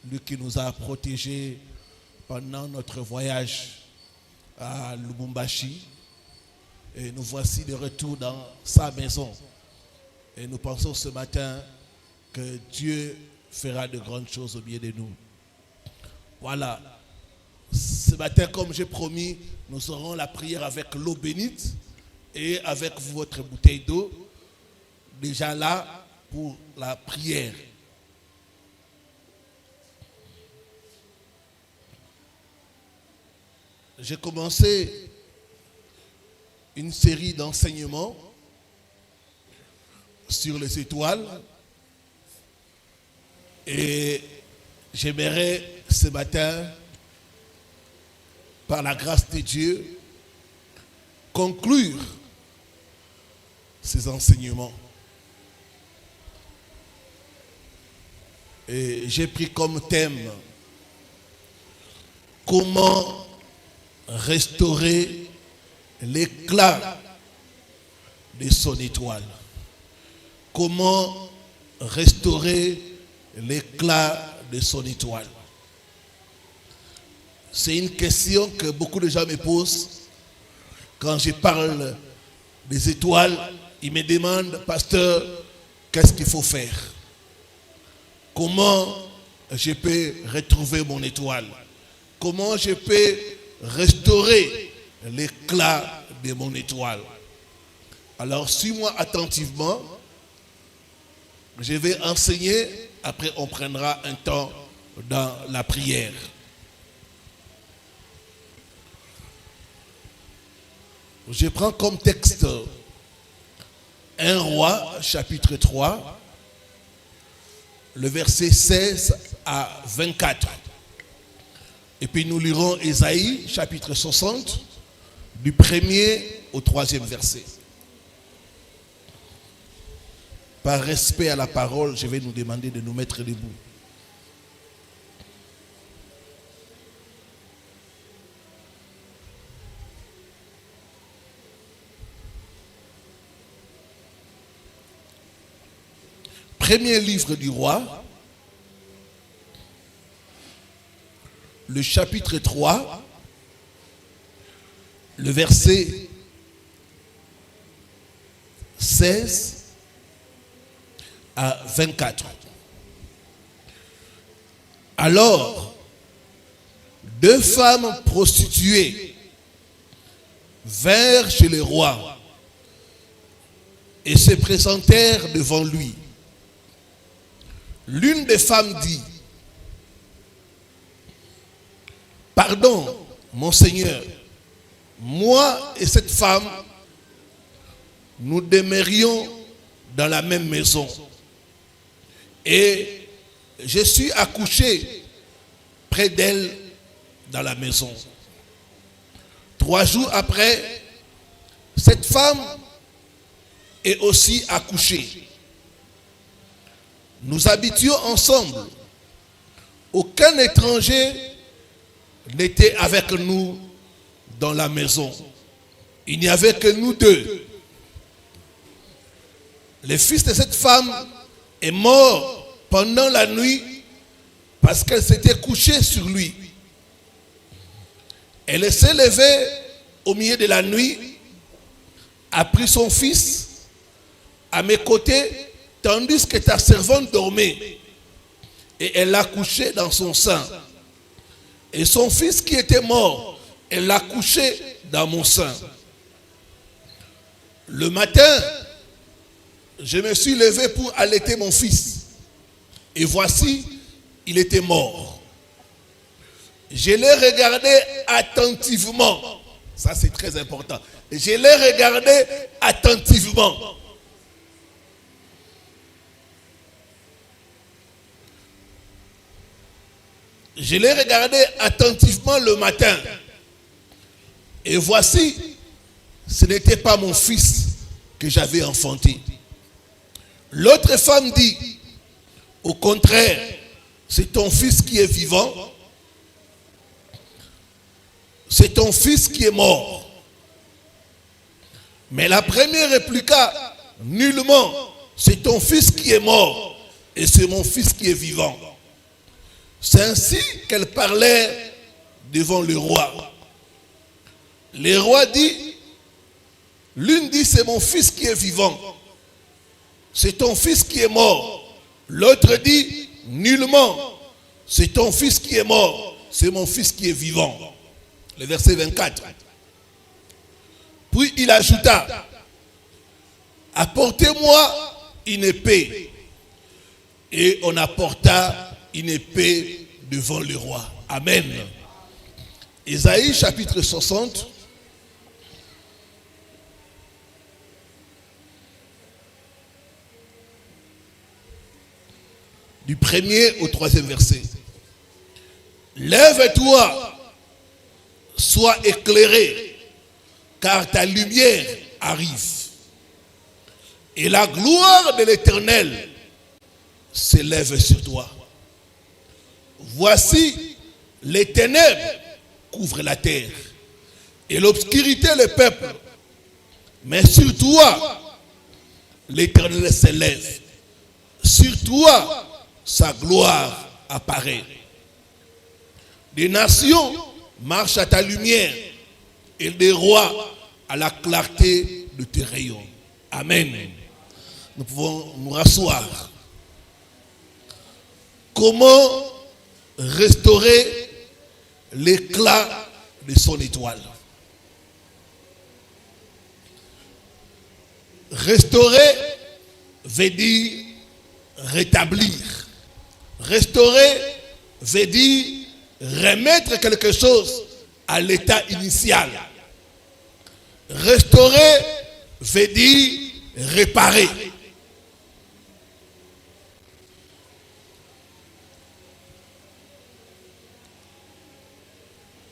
lui qui nous a protégés pendant notre voyage à Lubumbashi. Et nous voici de retour dans sa maison. Et nous pensons ce matin que Dieu fera de grandes choses au milieu de nous. Voilà. Ce matin, comme j'ai promis, nous aurons la prière avec l'eau bénite et avec votre bouteille d'eau. Déjà là pour la prière. J'ai commencé une série d'enseignements sur les étoiles et j'aimerais ce matin, par la grâce de Dieu, conclure ces enseignements. Et j'ai pris comme thème comment restaurer l'éclat de son étoile. Comment restaurer l'éclat de son étoile. C'est une question que beaucoup de gens me posent. Quand je parle des étoiles, ils me demandent, pasteur, qu'est-ce qu'il faut faire? Comment je peux retrouver mon étoile? Comment je peux restaurer l'éclat de mon étoile? Alors, suis-moi attentivement. Je vais enseigner. Après, on prendra un temps dans la prière. Je prends comme texte 1 Roi, chapitre 3, le verset 16 à 24. Et puis nous lirons Ésaïe, chapitre 60, du 1er au 3e verset. Par respect à la parole, je vais nous demander de nous mettre debout. Premier livre du roi, le chapitre 3, le verset 16 à 24. Alors, 2 femmes prostituées vinrent chez le roi et se présentèrent devant lui. L'une des femmes dit: pardon, mon Seigneur, moi et cette femme, nous demeurions dans la même maison. Et je suis accouché près d'elle dans la maison. 3 jours après, cette femme est aussi accouchée. Nous habitions ensemble. Aucun étranger n'était avec nous dans la maison. Il n'y avait que nous 2. Le fils de cette femme est mort pendant la nuit parce qu'elle s'était couchée sur lui. Elle s'est levée au milieu de la nuit, a pris son fils à mes côtés tandis que ta servante dormait, et elle l'a couché dans son sein. Et son fils qui était mort, elle l'a couché dans mon sein. Le matin, je me suis levé pour allaiter mon fils. Et voici, il était mort. Je l'ai regardé attentivement. Ça, c'est très important. Je l'ai regardé attentivement. Je l'ai regardé attentivement le matin. Et voici, ce n'était pas mon fils que j'avais enfanté. L'autre femme dit: au contraire, c'est ton fils qui est vivant. C'est ton fils qui est mort. Mais la première répliqua: nullement, c'est ton fils qui est mort et c'est mon fils qui est vivant. C'est ainsi qu'elle parlait devant le roi. Le roi dit, l'une dit, c'est mon fils qui est vivant. C'est ton fils qui est mort. L'autre dit, nullement, c'est ton fils qui est mort. C'est mon fils qui est vivant. Le verset 24. Puis il ajouta, apportez-moi une épée. Et on apporta une épée devant le roi. Amen. Ésaïe chapitre 60. Du 1er au 3e verset. Lève-toi, sois éclairé, car ta lumière arrive. Et la gloire de l'Éternel s'élève sur toi. Voici, les ténèbres couvrent la terre, et l'obscurité le peuple. Mais sur toi, l'Éternel s'élève. Sur toi, sa gloire apparaît. Des nations marchent à ta lumière, et des rois à la clarté de tes rayons. Amen. Nous pouvons nous rasseoir. Comment restaurer l'éclat de son étoile? Restaurer veut dire rétablir. Restaurer veut dire remettre quelque chose à l'état initial. Restaurer veut dire réparer.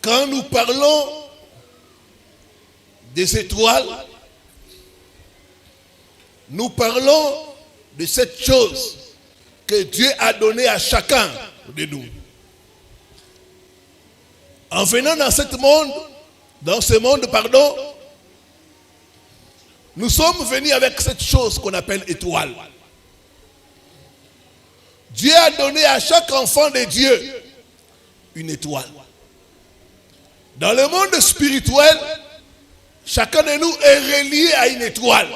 Quand nous parlons des étoiles, nous parlons de cette chose que Dieu a donnée à chacun de nous. En venant dans ce monde, nous sommes venus avec cette chose qu'on appelle étoile. Dieu a donné à chaque enfant de Dieu une étoile. Dans le monde spirituel, chacun de nous est relié à une étoile.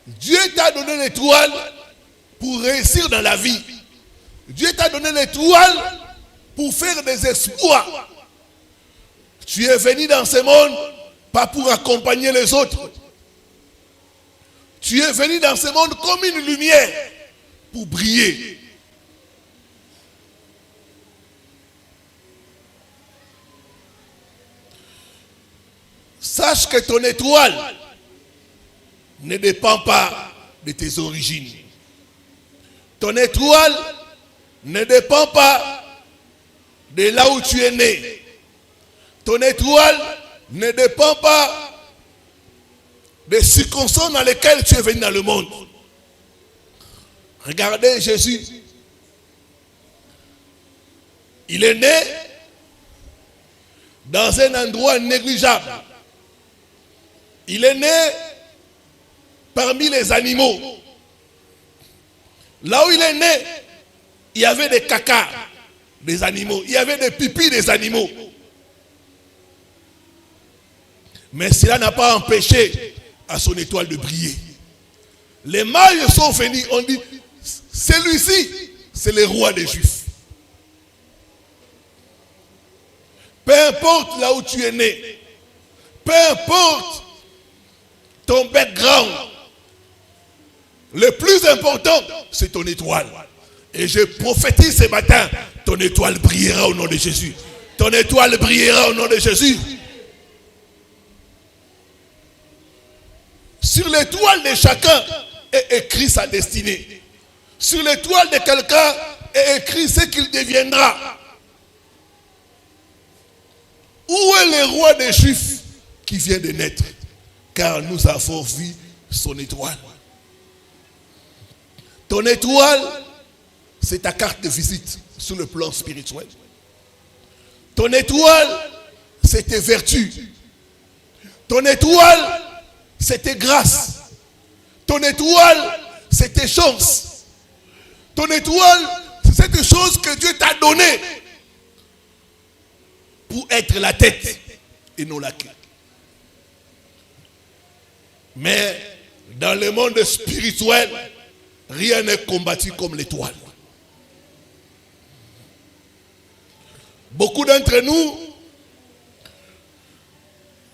Dieu t'a donné l'étoile pour réussir dans la vie. Dieu t'a donné l'étoile pour faire des exploits. Tu es venu dans ce monde pas pour accompagner les autres. Tu es venu dans ce monde comme une lumière pour briller. Sache que ton étoile ne dépend pas de tes origines. Ton étoile ne dépend pas de là où tu es né. Ton étoile ne dépend pas des circonstances dans lesquelles tu es venu dans le monde. Regardez Jésus. Il est né dans un endroit négligeable. Il est né parmi les animaux. Là où il est né, il y avait des caca des animaux. Il y avait des pipis des animaux. Mais cela n'a pas empêché à son étoile de briller. Les mages sont venus, on dit, celui-ci, c'est le roi des Juifs. Peu importe là où tu es né, peu importe ton background, le plus important, c'est ton étoile. Et je prophétise ce matin, ton étoile brillera au nom de Jésus. Ton étoile brillera au nom de Jésus. Sur l'étoile de chacun est écrit sa destinée. Sur l'étoile de quelqu'un est écrit ce qu'il deviendra. Où est le roi des Juifs qui vient de naître? Car nous avons vu son étoile. Ton étoile, c'est ta carte de visite sur le plan spirituel. Ton étoile, c'est tes vertus. Ton étoile, c'est tes grâces. Ton étoile, c'est tes chances. Ton étoile, C'est cette chose que Dieu t'a donnée pour être la tête et non la queue. Mais dans le monde spirituel, rien n'est combattu comme l'étoile. Beaucoup d'entre nous,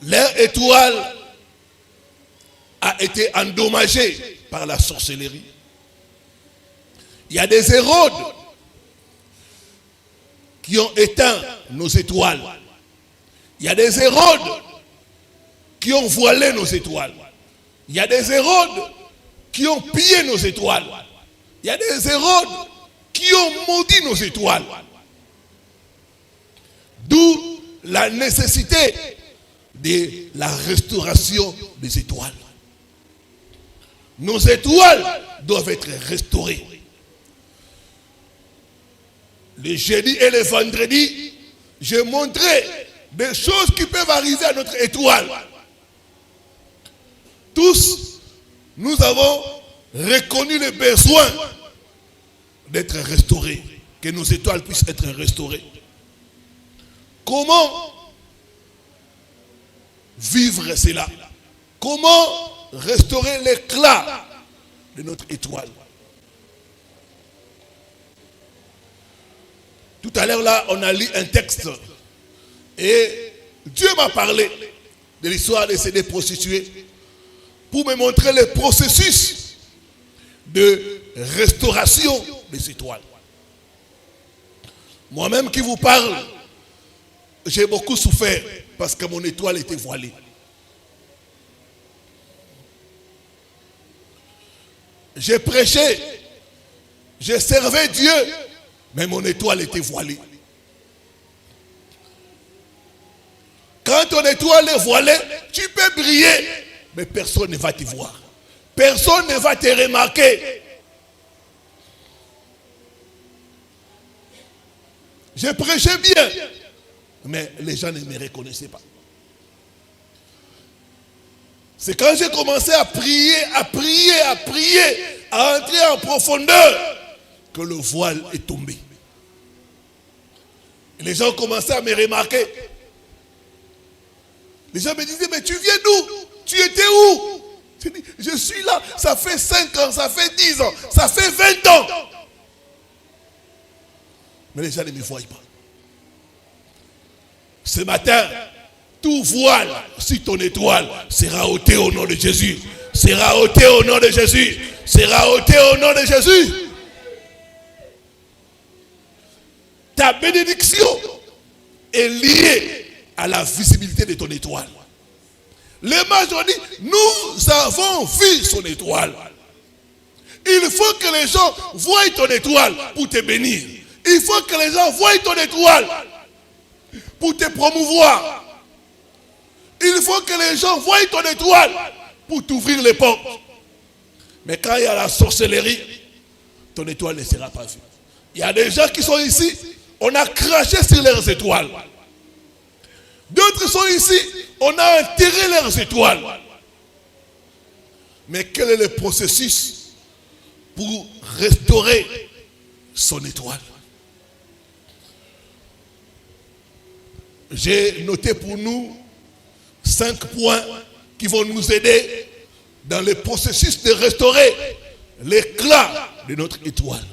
leur étoile a été endommagée par la sorcellerie. Il y a des Hérodes qui ont éteint nos étoiles. Il y a des Hérodes qui ont voilé nos étoiles. Il y a des Hérodes qui ont pillé nos étoiles. Il y a des Hérodes qui ont maudit nos étoiles. D'où la nécessité de la restauration des étoiles. Nos étoiles doivent être restaurées. Le jeudi et le vendredi, je montrais des choses qui peuvent arriver à notre étoile. Tous, nous avons reconnu le besoin d'être restaurés, que nos étoiles puissent être restaurées. Comment vivre cela? Comment restaurer l'éclat de notre étoile? Tout à l'heure là, on a lu un texte et Dieu m'a parlé de l'histoire de ces deux prostituées pour me montrer le processus de restauration des étoiles. Moi-même qui vous parle, j'ai beaucoup souffert parce que mon étoile était voilée. J'ai prêché, j'ai servi Dieu, mais mon étoile était voilée. Quand ton étoile est voilée, tu peux briller, mais personne ne va te voir. Personne ne va te remarquer. Je prêchais bien, mais les gens ne me reconnaissaient pas. C'est quand j'ai commencé à prier, à entrer en profondeur, que le voile est tombé. Et les gens commençaient à me remarquer. Les gens me disaient, mais tu viens d'où? Tu étais où? Je dis, je suis là, ça fait 5 ans, ça fait 10 ans, ça fait 20 ans. Mais les gens ne me voient pas. Ce matin, tout voile sur ton étoile sera ôté au nom de Jésus. Sera ôté au nom de Jésus. Sera ôté au nom de Jésus. Ta bénédiction est liée à la visibilité de ton étoile. Les mages ont dit, nous avons vu son étoile. Il faut que les gens voient ton étoile pour te bénir. Il faut que les gens voient ton étoile pour te promouvoir. Il faut que les gens voient ton étoile pour t'ouvrir les portes. Mais quand il y a la sorcellerie, ton étoile ne sera pas vue. Il y a des gens qui sont ici, on a craché sur leurs étoiles. D'autres sont ici, on a enterré leurs étoiles. Mais quel est le processus pour restaurer son étoile? J'ai noté pour nous 5 points qui vont nous aider dans le processus de restaurer l'éclat de notre étoile.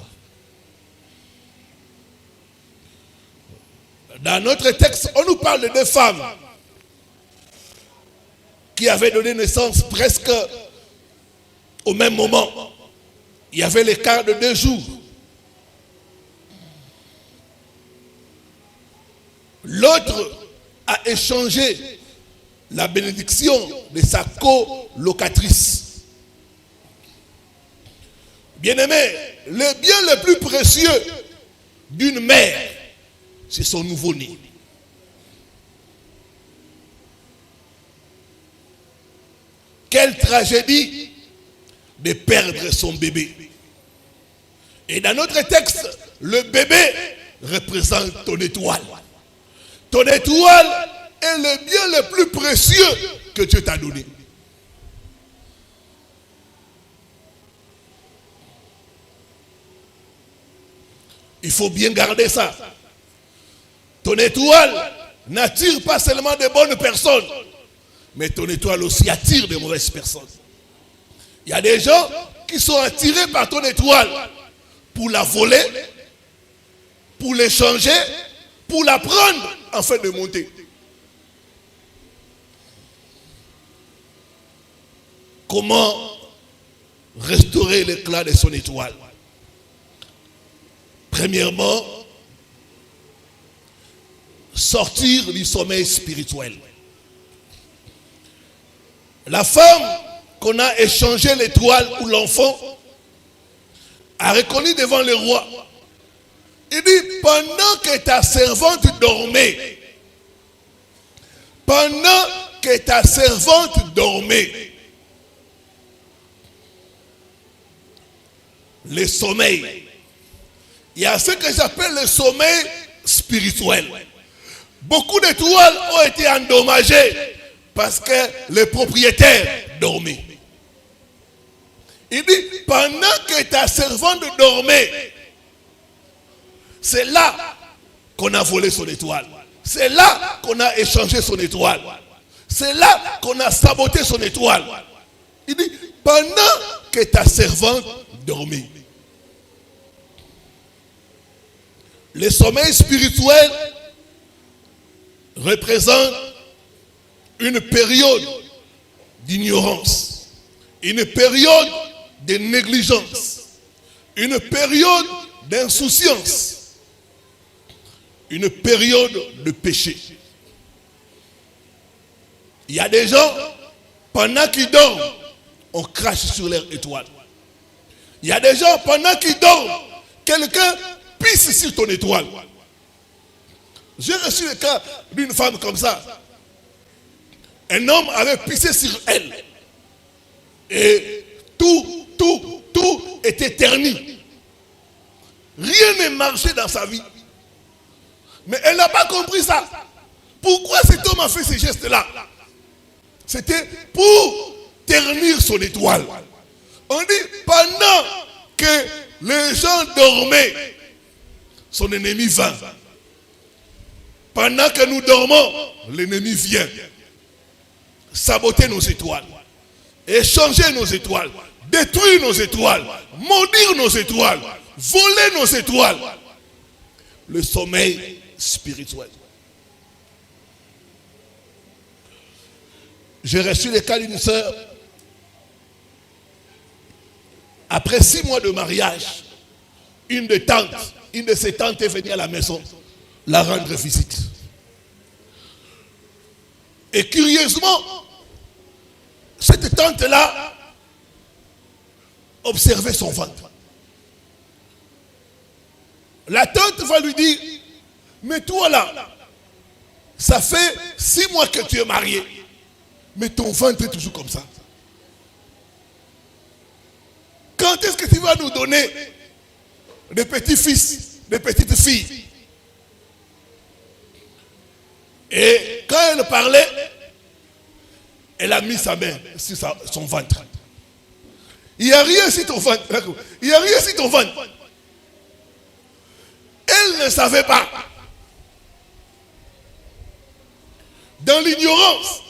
Dans notre texte, on nous parle de 2 femmes qui avaient donné naissance presque au même moment. Il y avait l'écart de 2 jours. L'autre a échangé la bénédiction de sa colocatrice. Bien-aimé, le bien le plus précieux d'une mère, c'est son nouveau-né. Quelle tragédie de perdre son bébé. Et dans notre texte, le bébé représente ton étoile. Ton étoile est le bien le plus précieux que Dieu t'a donné. Il faut bien garder ça. Ton étoile n'attire pas seulement de bonnes personnes, mais ton étoile aussi attire de mauvaises personnes. Il y a des gens qui sont attirés par ton étoile pour la voler, pour l'échanger, pour la prendre afin de monter. Comment restaurer l'éclat de son étoile? Premièrement, sortir du sommeil spirituel. La femme qu'on a échangé l'étoile ou l'enfant a reconnu devant le roi. Il dit, pendant que ta servante dormait, le sommeil, il y a ce que j'appelle le sommeil spirituel. Beaucoup d'étoiles ont été endommagées parce que les propriétaires dormaient. Il dit, pendant que ta servante dormait, c'est là qu'on a volé son étoile. C'est là qu'on a échangé son étoile. C'est là qu'on a saboté son étoile. Il dit, pendant que ta servante dormait. Le sommeil spirituel représente une période d'ignorance, une période de négligence, une période d'insouciance, une période de péché. Il y a des gens, pendant qu'ils dorment, on crache sur leur étoile. Il y a des gens, pendant qu'ils dorment, quelqu'un pisse sur ton étoile. J'ai reçu le cas d'une femme comme ça. Un homme avait pissé sur elle. Et tout était terni. Rien ne marchait dans sa vie. Mais elle n'a pas compris ça. Pourquoi cet homme a fait ces gestes-là? C'était pour ternir son étoile. On dit, pendant que les gens dormaient, son ennemi vint. Pendant que nous dormons, l'ennemi vient saboter nos étoiles, échanger nos étoiles, détruire nos étoiles, maudire nos étoiles, voler nos étoiles. Le sommeil spirituel. J'ai reçu le cas d'une sœur. Après 6 mois de mariage, une de ses tantes est venue à la maison la rendre visite. Et curieusement, cette tante-là observait son ventre. La tante va lui dire, mais toi là, ça fait 6 mois que tu es marié, mais ton ventre est toujours comme ça. Quand est-ce que tu vas nous donner des petits-fils, des petites filles? Et quand elle parlait, elle a mis sa main sur son ventre. Il n'y a rien sur ton ventre. Il n'y a rien sur ton ventre. Elle ne savait pas. Dans l'ignorance.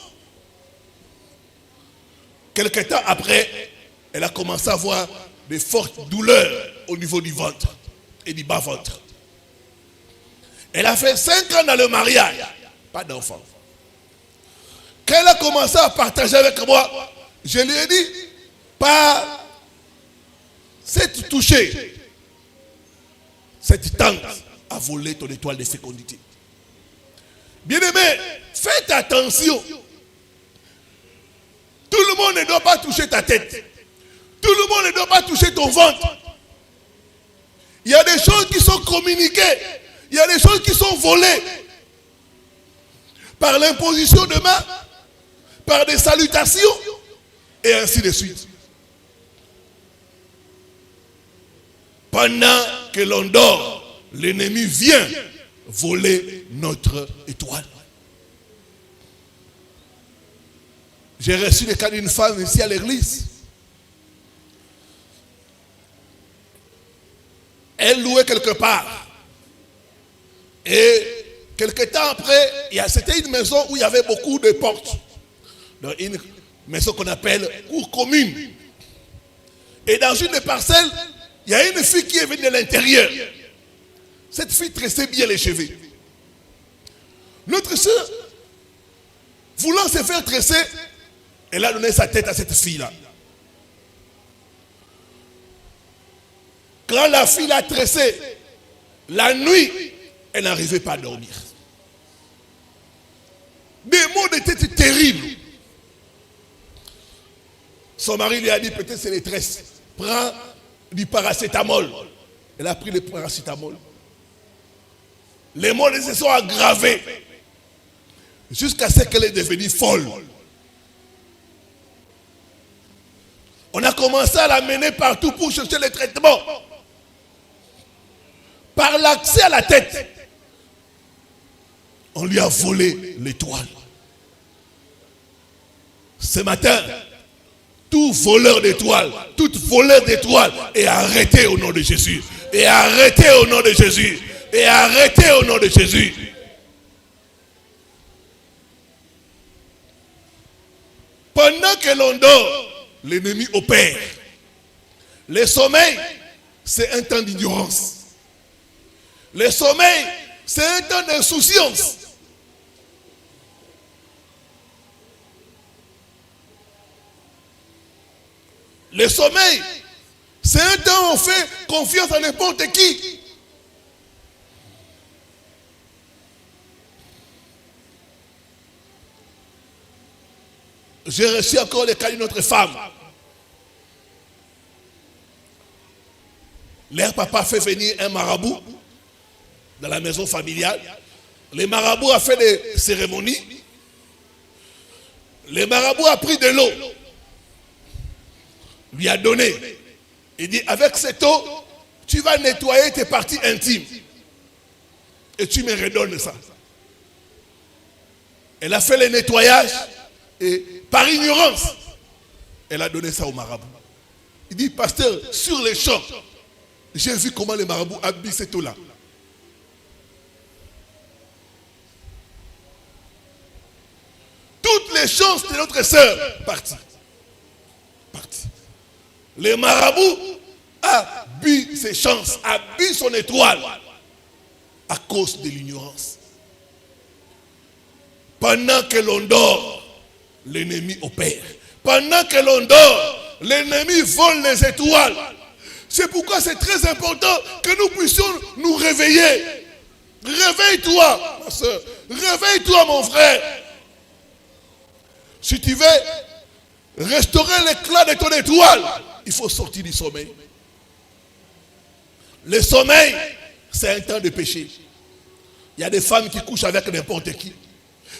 Quelque temps après, elle a commencé à avoir de fortes douleurs au niveau du ventre et du bas-ventre. Elle a fait 5 ans dans le mariage. Pas d'enfant. Quand elle a commencé à partager avec moi, je lui ai dit, par cette touchée, cette tante a volé ton étoile de fécondité. Bien-aimé, faites attention. Tout le monde ne doit pas toucher ta tête. Tout le monde ne doit pas toucher ton ventre. Il y a des choses qui sont communiquées. Il y a des choses qui sont volées. Par l'imposition de main, par des salutations, et ainsi de suite. Pendant que l'on dort, l'ennemi vient voler notre étoile. J'ai reçu le cas d'une femme ici à l'église. Elle louait quelque part. Et quelque temps après, c'était une maison où il y avait beaucoup de portes. Donc une maison qu'on appelle cour commune. Et dans une des parcelles, il y a une fille qui est venue de l'intérieur. Cette fille tressait bien les cheveux. Notre soeur, voulant se faire tresser, elle a donné sa tête à cette fille-là. Quand la fille l'a tressée, la nuit, elle n'arrivait pas à dormir. Des maux de tête terribles. Son mari lui a dit, peut-être c'est les tresses. Prends du paracétamol. Elle a pris le paracétamol. Les maux se sont aggravés. Jusqu'à ce qu'elle est devenue folle. On a commencé à la mener partout pour chercher les traitements. Par l'accès à la tête, on lui a volé l'étoile. Ce matin, tout voleur d'étoiles, toute voleur d'étoiles est arrêté au nom de Jésus. Et arrêté au nom de Jésus. Et arrêté au nom de Jésus. Pendant que l'on dort, l'ennemi opère. Le sommeil, c'est un temps d'ignorance. Le sommeil, c'est un temps d'insouciance. Le sommeil, c'est un temps où on fait confiance à n'importe qui. J'ai reçu encore le cas d'une autre femme. Leur papa fait venir un marabout dans la maison familiale. Le marabout a fait des cérémonies. Le marabout a pris de l'eau. Lui a donné. Il dit, avec cette eau, tu vas nettoyer tes parties intimes. Et tu me redonnes ça. Elle a fait le nettoyage. Et par ignorance, elle a donné ça au marabout. Il dit, pasteur, sur les champs, j'ai vu comment le marabout a bu cette eau-là. Toutes les chances de notre sœur parties. Le marabout a bu ses chances, a bu son étoile à cause de l'ignorance. Pendant que l'on dort, l'ennemi opère. Pendant que l'on dort, l'ennemi vole les étoiles. C'est pourquoi c'est très important que nous puissions nous réveiller. Réveille-toi, ma soeur. Réveille-toi, mon frère. Si tu veux restaurer l'éclat de ton étoile, il faut sortir du sommeil. Le sommeil, c'est un temps de péché. Il y a des femmes qui couchent avec n'importe qui.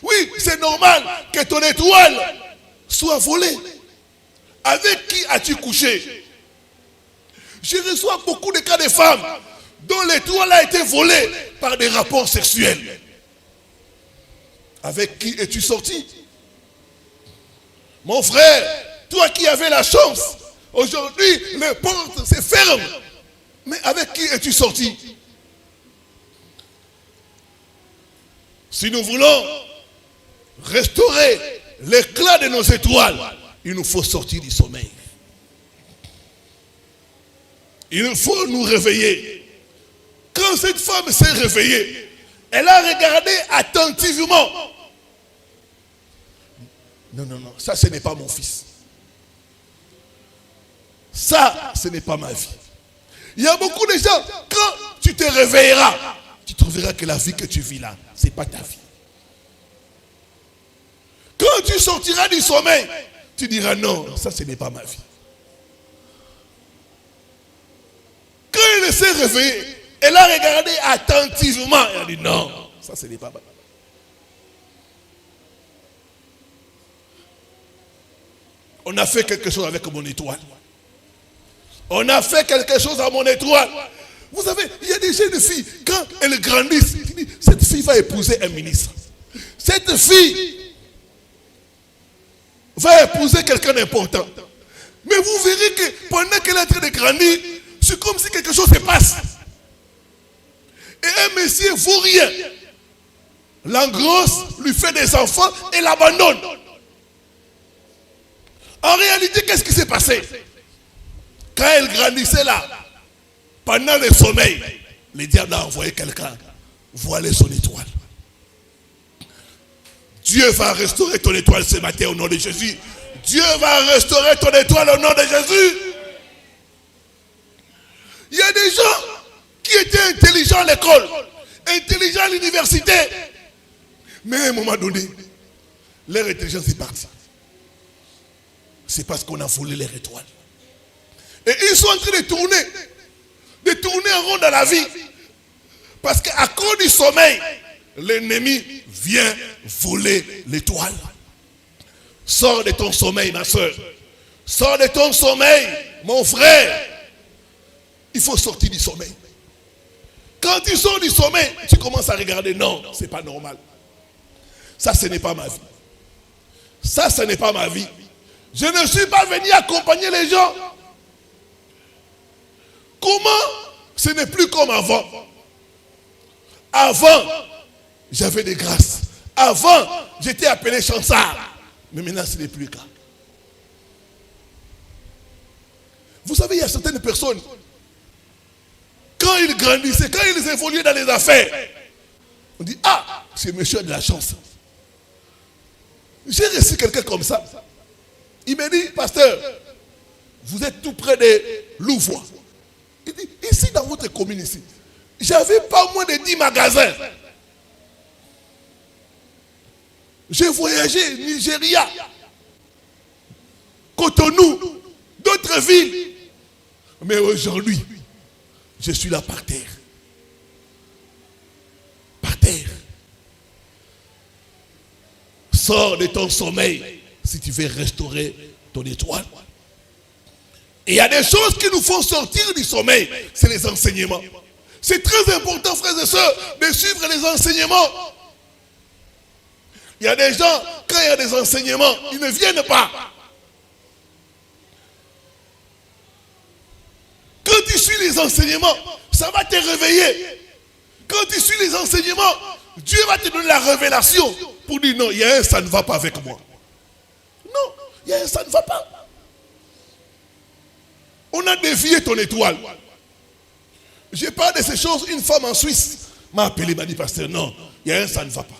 Oui, c'est normal que ton étoile soit volée. Avec qui as-tu couché? Je reçois beaucoup de cas de femmes dont l'étoile a été volée par des rapports sexuels. Avec qui es-tu sorti? Mon frère, toi qui avais la chance, aujourd'hui les portes se ferment. Mais avec qui es-tu sorti? Si nous voulons restaurer l'éclat de nos étoiles, il nous faut sortir du sommeil. Il nous faut nous réveiller. Quand cette femme s'est réveillée, elle a regardé attentivement. Non, ça ce n'est pas mon fils. Ça, ce n'est pas ma vie. Il y a beaucoup de gens, quand tu te réveilleras, tu trouveras que la vie que tu vis là, ce n'est pas ta vie. Quand tu sortiras du sommeil, tu diras non, ça ce n'est pas ma vie. Quand elle s'est réveillée, elle a regardé attentivement. Elle a dit non, ça ce n'est pas ma vie. On a fait quelque chose avec mon étoile. On a fait quelque chose à mon étoile. Vous savez, il y a des jeunes filles, quand elles grandissent, cette fille va épouser un ministre. Cette fille va épouser quelqu'un d'important. Mais vous verrez que pendant qu'elle est en train de grandir, c'est comme si quelque chose se passe. Et un messie vaut rien. L'engrosse, lui fait des enfants et l'abandonne. En réalité, qu'est-ce qui s'est passé? Quand elle grandissait là, pendant le sommeil, le diable a envoyé quelqu'un voiler son étoile. Dieu va restaurer ton étoile ce matin au nom de Jésus. Dieu va restaurer ton étoile au nom de Jésus. Il y a des gens qui étaient intelligents à l'école, intelligents à l'université, mais à un moment donné, leur intelligence est partie. C'est parce qu'on a volé leur étoile. Et ils sont en train de tourner en rond dans la vie. Parce qu'à cause du sommeil, l'ennemi vient voler l'étoile. Sors de ton sommeil, ma soeur. Sors de ton sommeil, mon frère. Il faut sortir du sommeil. Quand tu sors du sommeil, tu commences à regarder. Non, ce n'est pas normal. Ça, ce n'est pas ma vie. Ça, ce n'est pas ma vie. Je ne suis pas venu accompagner les gens. Comment? Ce n'est plus comme avant. Avant, j'avais des grâces. Avant, j'étais appelé chansard. Mais maintenant, ce n'est plus le cas. Vous savez, il y a certaines personnes, quand ils grandissaient, quand ils évoluaient dans les affaires, on dit, ah, ce monsieur a de la chance. J'ai reçu quelqu'un comme ça. Il m'a dit, pasteur, vous êtes tout près de Louvois. Il dit, ici dans votre commune ici, j'avais pas moins de 10 magasins. J'ai voyagé Nigeria, Cotonou, d'autres villes. Mais aujourd'hui, je suis là par terre. Par terre. Sors de ton sommeil si tu veux restaurer ton étoile. Et il y a des choses qui nous font sortir du sommeil. C'est les enseignements. C'est très important, frères et sœurs, de suivre les enseignements. Il y a des gens, quand il y a des enseignements, ils ne viennent pas. Quand tu suis les enseignements, ça va te réveiller. Quand tu suis les enseignements, Dieu va te donner la révélation pour dire non, il y a un, ça ne va pas avec moi. Non, il y a un, ça ne va pas. On a dévié ton étoile. J'ai parlé de ces choses, une femme en Suisse m'a appelé, m'a dit, pasteur, non, il y a un, ça ne va pas.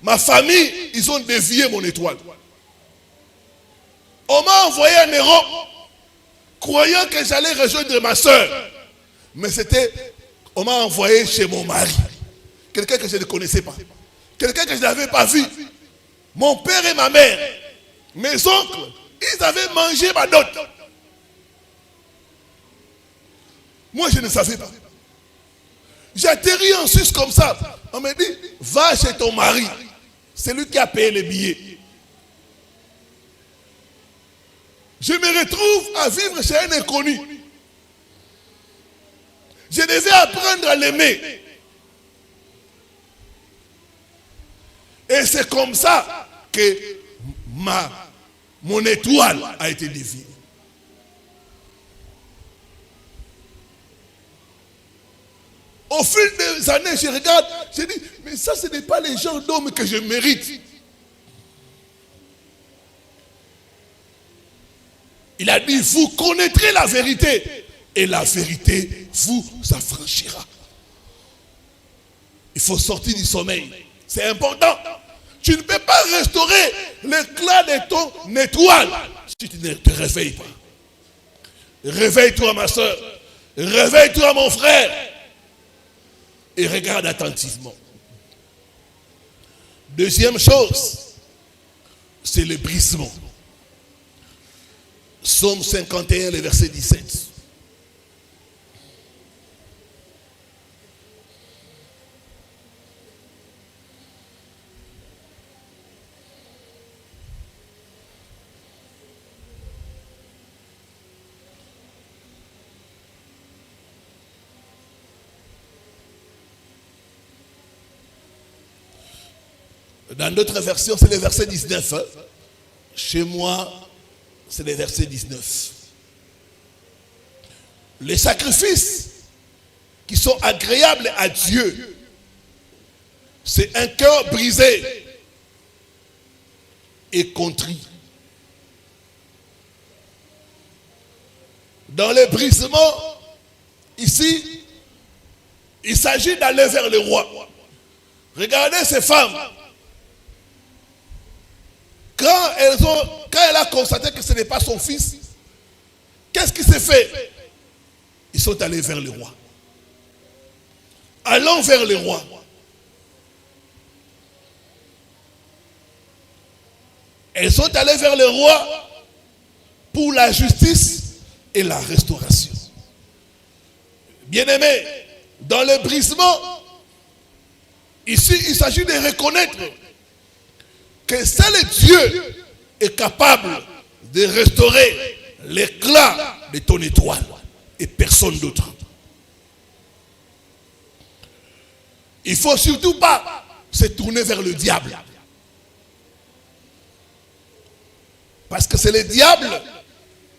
Ma famille, ils ont dévié mon étoile. On m'a envoyé en Europe, croyant que j'allais rejoindre ma soeur. Mais on m'a envoyé chez mon mari. Quelqu'un que je ne connaissais pas. Quelqu'un que je n'avais pas vu. Mon père et ma mère, mes oncles, ils avaient mangé ma dot. Moi, je ne savais pas. J'atterris en Suisse comme ça. On me dit, va chez ton mari. C'est lui qui a payé les billets. Je me retrouve à vivre chez un inconnu. Je devais apprendre à l'aimer. Et c'est comme ça que mon étoile a été déviée. Au fil des années, je regarde, je dis, mais ça, ce n'est pas les gens d'hommes que je mérite. Il a dit, vous connaîtrez la vérité, et la vérité vous affranchira. Il faut sortir du sommeil. C'est important. Tu ne peux pas restaurer l'éclat de ton étoile si tu ne te réveilles pas. Réveille-toi, ma soeur. Réveille-toi, mon frère. Et regarde attentivement. Deuxième chose, c'est le brisement. Psaume 51, le verset 17. Dans d'autres versions, c'est le verset 19. Hein? Chez moi, c'est le verset 19. Les sacrifices qui sont agréables à Dieu, c'est un cœur brisé et contrit. Dans le brisement, ici, il s'agit d'aller vers le roi. Regardez ces femmes. Quand elle a constaté que ce n'est pas son fils, qu'est-ce qui s'est fait? Ils sont allés vers le roi. Allons vers le roi. Elles sont allées vers le roi pour la justice et la restauration. Bien-aimés, dans le brisement, ici, il s'agit de reconnaître que seul Dieu est capable de restaurer l'éclat de ton étoile et personne d'autre. Il ne faut surtout pas se tourner vers le diable. Parce que c'est le diable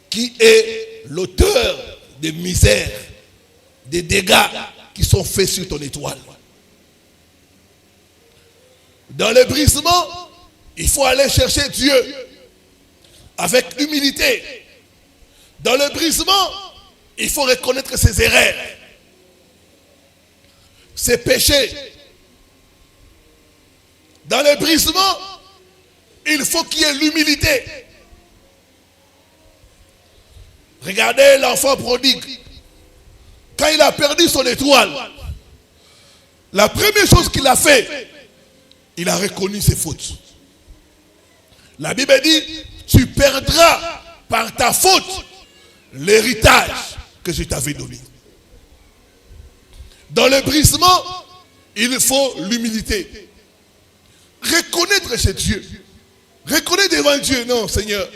qui est l'auteur des misères, des dégâts qui sont faits sur ton étoile. Dans le brisement, il faut aller chercher Dieu avec humilité. Dans le brisement, il faut reconnaître ses erreurs, ses péchés. Dans le brisement, il faut qu'il y ait l'humilité. Regardez l'enfant prodigue. Quand il a perdu son étoile, la première chose qu'il a fait, il a reconnu ses fautes. La Bible dit, tu perdras par ta faute l'héritage que je t'avais donné. Dans le brisement, il faut l'humilité. Reconnaître chez Dieu. Reconnaître devant Dieu, non Seigneur,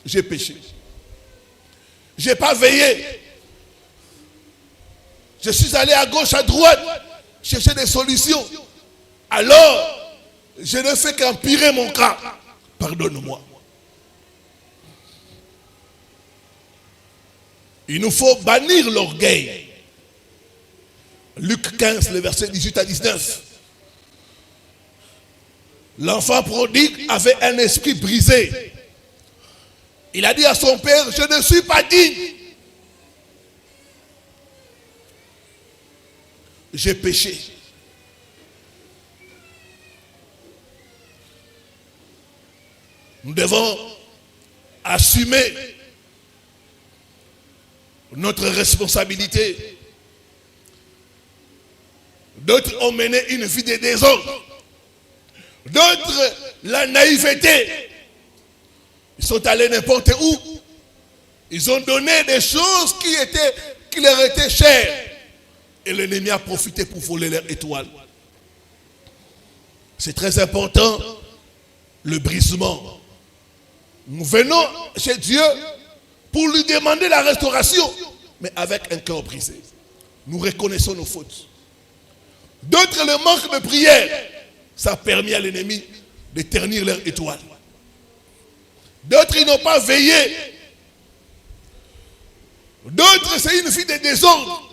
j'ai péché. Je n'ai pas veillé. Je suis allé à gauche, à droite, chercher des solutions. Alors, je ne fais qu'empirer mon cas. Pardonne-moi. Il nous faut bannir l'orgueil. Luc 15, le verset 18 à 19. L'enfant prodigue avait un esprit brisé. Il a dit à son père, je ne suis pas digne. J'ai péché. Nous devons assumer notre responsabilité. D'autres ont mené une vie de désordre. D'autres, la naïveté. Ils sont allés n'importe où. Ils ont donné des choses qui leur étaient chères. Et l'ennemi a profité pour voler leur étoile. C'est très important, le brisement. Nous venons chez Dieu pour lui demander la restauration, mais avec un cœur brisé. Nous reconnaissons nos fautes. D'autres, le manque de prière, ça a permis à l'ennemi de ternir leur étoile. D'autres, ils n'ont pas veillé. D'autres, c'est une fille de désordre.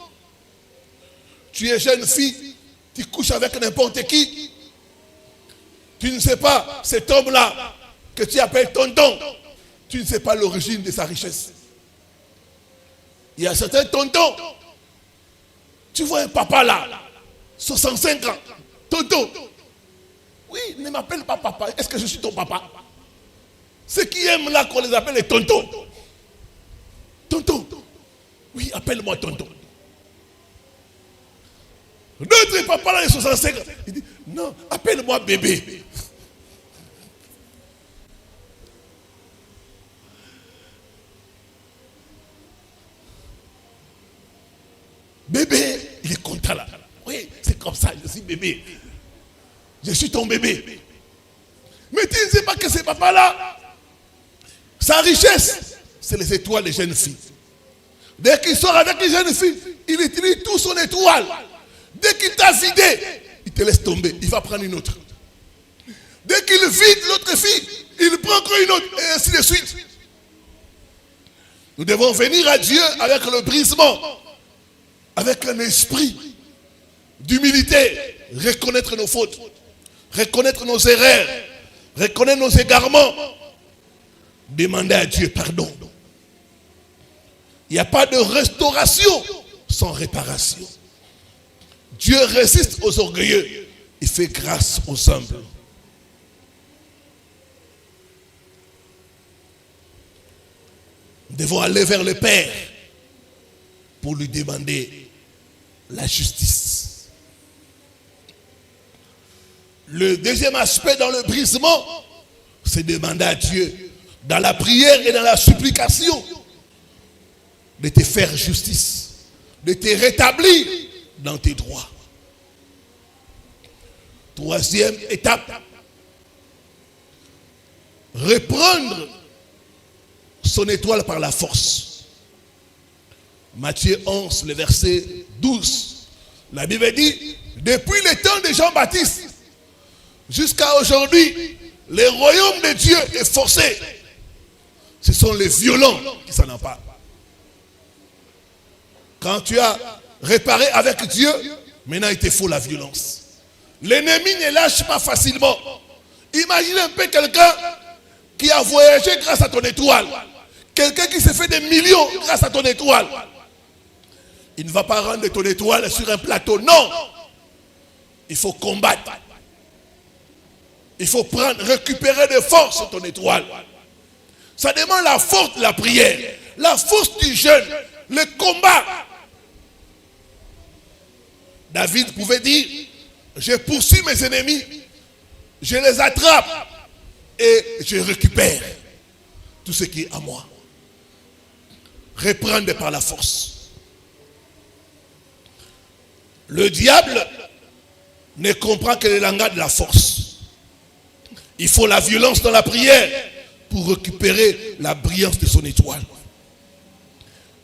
Tu es jeune fille, tu couches avec n'importe qui. Tu ne sais pas, cet homme-là, que tu appelles tonton, tu ne sais pas l'origine de sa richesse. Il y a certains tontons. Tu vois un papa là, 65 ans, tonton. Oui, ne m'appelle pas papa. Est-ce que je suis ton papa? Ceux qui aiment là qu'on les appelle les tontons. Tonton. Oui, appelle-moi tonton. Notre papa là, il est 65 ans. Il dit, non, appelle-moi bébé. Bébé, il est content là. Oui, c'est comme ça, je suis bébé. Je suis ton bébé. Mais tu ne sais pas que ce papa là, sa richesse, c'est les étoiles des jeunes filles. Dès qu'il sort avec les jeunes filles, il utilise tout son étoile. Dès qu'il t'a vidé, il te laisse tomber. Il va prendre une autre. Dès qu'il vide l'autre fille, il prend encore une autre. Et ainsi de suite. Nous devons venir à Dieu avec le brisement. Avec un esprit d'humilité, reconnaître nos fautes, reconnaître nos erreurs, reconnaître nos égarements, demander à Dieu pardon. Il n'y a pas de restauration sans réparation. Dieu résiste aux orgueilleux, il fait grâce aux humbles. Nous devons aller vers le Père pour lui demander la justice. Le deuxième aspect dans le brisement, c'est demander à Dieu, dans la prière et dans la supplication, de te faire justice, de te rétablir dans tes droits. Troisième étape, reprendre son étoile par la force. Matthieu 11, le verset 12. La Bible dit, depuis le temps de Jean-Baptiste jusqu'à aujourd'hui, le royaume de Dieu est forcé. Ce sont les violents qui s'en emparent. Quand tu as réparé avec Dieu, maintenant il te faut la violence. L'ennemi ne lâche pas facilement. Imagine un peu quelqu'un qui a voyagé grâce à ton étoile. Quelqu'un qui s'est fait des millions grâce à ton étoile. Il ne va pas rendre ton étoile sur un plateau. Non. Il faut combattre. Il faut récupérer de force ton étoile. Ça demande la force de la prière, la force du jeûne, le combat. David pouvait dire, je poursuis mes ennemis, je les attrape et je récupère tout ce qui est à moi. Reprendre par la force. Le diable ne comprend que le langage de la force. Il faut la violence dans la prière pour récupérer la brillance de son étoile.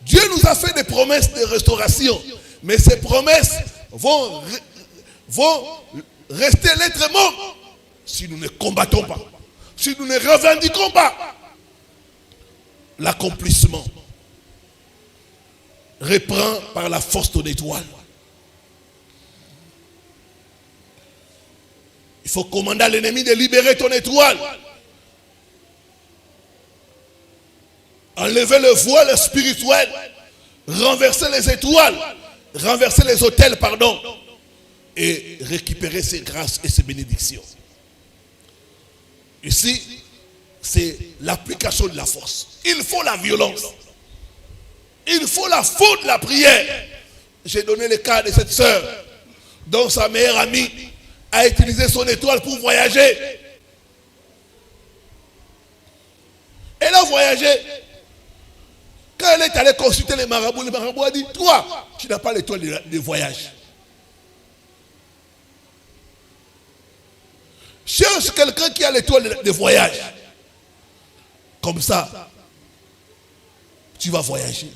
Dieu nous a fait des promesses de restauration, mais ces promesses vont rester lettres mortes si nous ne combattons pas, si nous ne revendiquons pas l'accomplissement. Reprends par la force ton étoile. Il faut commander à l'ennemi de libérer ton étoile. Enlever le voile spirituel, renverser les étoiles, renverser les autels, pardon, et récupérer ses grâces et ses bénédictions. Ici, c'est l'application de la force. Il faut la violence. Il faut la faute de la prière. J'ai donné le cas de cette sœur dont sa meilleure amie a utilisé son étoile pour voyager. Elle a voyagé. Quand elle est allée consulter les marabouts a dit, toi, tu n'as pas l'étoile de voyage. Cherche quelqu'un qui a l'étoile de voyage. Comme ça, tu vas voyager.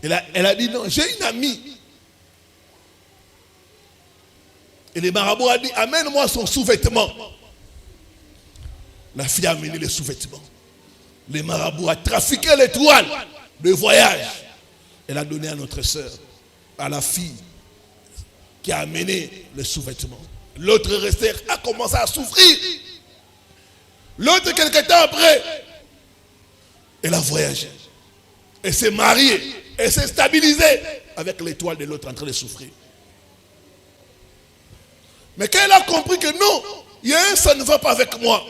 Elle a dit, non, j'ai une amie. Et le marabout a dit, amène-moi son sous-vêtement. La fille a amené le sous-vêtement. Le marabout a trafiqué l'étoile de voyage. Elle a donné à notre soeur, à la fille qui a amené le sous-vêtement. L'autre resté a commencé à souffrir. L'autre, quelque temps après, elle a voyagé. Elle s'est mariée. Elle s'est stabilisée avec l'étoile de l'autre en train de souffrir. Mais quand elle a compris que non, ça ne va pas avec moi,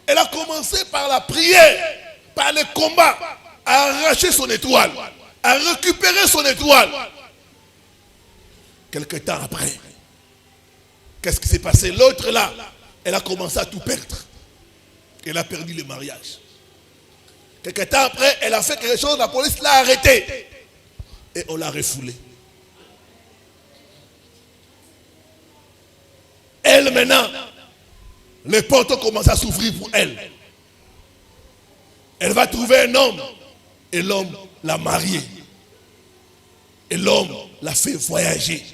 elle a commencé par la prière, par le combat, à arracher son étoile, à récupérer son étoile. Quelque temps après, qu'est-ce qui s'est passé? L'autre là, elle a commencé à tout perdre. Elle a perdu le mariage. Quelque temps après, elle a fait quelque chose, la police l'a arrêtée. Et on l'a refoulée. Elle maintenant, les portes ont commencé à s'ouvrir pour elle. Elle va trouver un homme. Et l'homme l'a mariée. Et l'homme l'a fait voyager.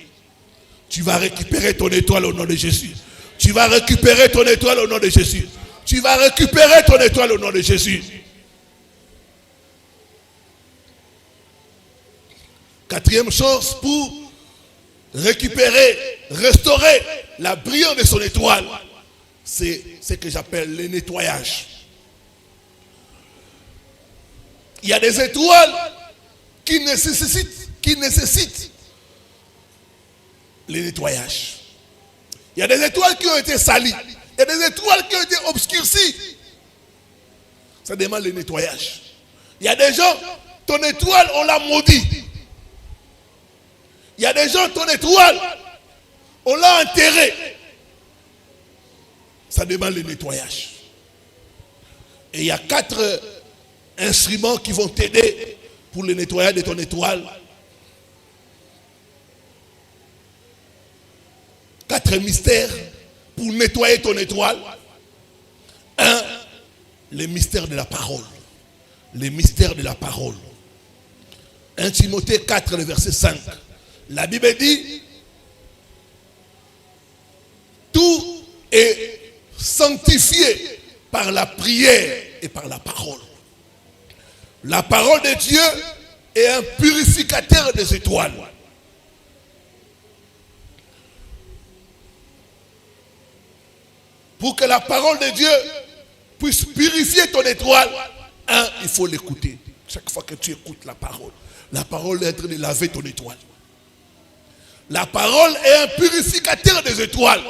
Tu vas récupérer ton étoile au nom de Jésus. Tu vas récupérer ton étoile au nom de Jésus. Tu vas récupérer ton étoile au nom de Jésus. Quatrième chose, pour récupérer, restaurer la brillance de son étoile, c'est ce que j'appelle le nettoyage. Il y a des étoiles qui nécessitent le nettoyage. Il y a des étoiles qui ont été salies. Il y a des étoiles qui ont été obscurcies. Ça demande le nettoyage. Il y a des gens, ton étoile, on l'a maudit. Il y a des gens, ton étoile, on l'a enterré. Ça demande le nettoyage. Et il y a 4 instruments qui vont t'aider pour le nettoyage de ton étoile. 4 mystères pour nettoyer ton étoile. 1, le mystère de la parole. Le mystère de la parole. 1 Timothée 4, le verset 5. La Bible dit, tout est sanctifié par la prière et par la parole. La parole de Dieu est un purificateur des étoiles. Pour que la parole de Dieu puisse purifier ton étoile, il faut l'écouter. Chaque fois que tu écoutes la parole est en train de laver ton étoile. La parole est un purificateur des étoiles.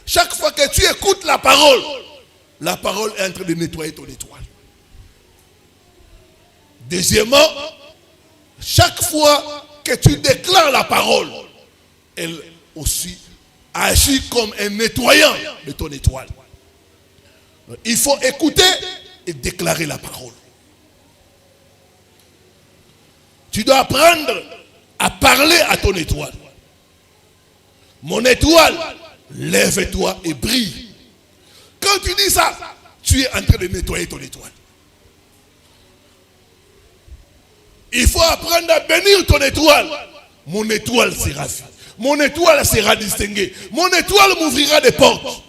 Chaque fois que tu écoutes la parole est en train de nettoyer ton étoile. Deuxièmement, chaque fois que tu déclares la parole, elle aussi agit comme un nettoyant de ton étoile. Il faut écouter et déclarer la parole. Tu dois apprendre à parler à ton étoile. Mon étoile, lève-toi et brille. Quand tu dis ça, tu es en train de nettoyer ton étoile. Il faut apprendre à bénir ton étoile. Mon étoile sera vue. Mon étoile sera distinguée. Mon étoile m'ouvrira des portes.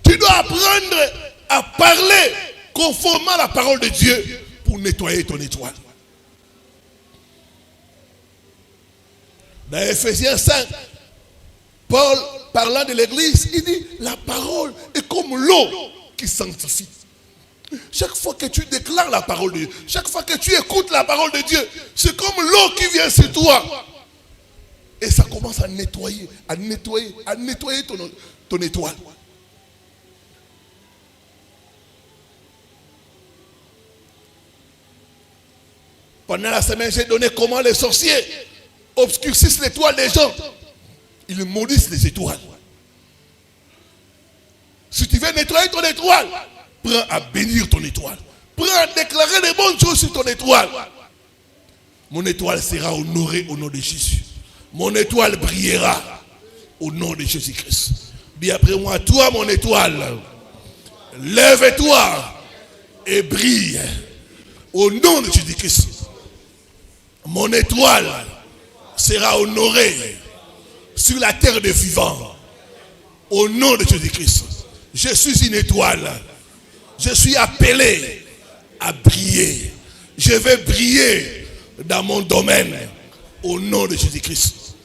Tu dois apprendre à parler conformément à la parole de Dieu pour nettoyer ton étoile. Dans Ephésiens 5, Paul, parlant de l'église, il dit, la parole est comme l'eau qui sanctifie. Chaque fois que tu déclares la parole de Dieu, chaque fois que tu écoutes la parole de Dieu, c'est comme l'eau qui vient sur toi. Et ça commence à nettoyer ton étoile. Pendant la semaine, j'ai donné comment les sorciers obscurcissent l'étoile des gens. Ils maudissent les étoiles. Si tu veux nettoyer ton étoile, prends à bénir ton étoile. Prends à déclarer les bonnes choses sur ton étoile. Mon étoile sera honorée au nom de Jésus. Mon étoile brillera au nom de Jésus-Christ. Dis après moi, toi mon étoile, lève-toi et brille au nom de Jésus-Christ. Mon étoile sera honorée sur la terre des vivants au nom de Jésus-Christ. Je suis une étoile. Je suis appelé à briller. Je vais briller dans mon domaine au nom de Jésus-Christ.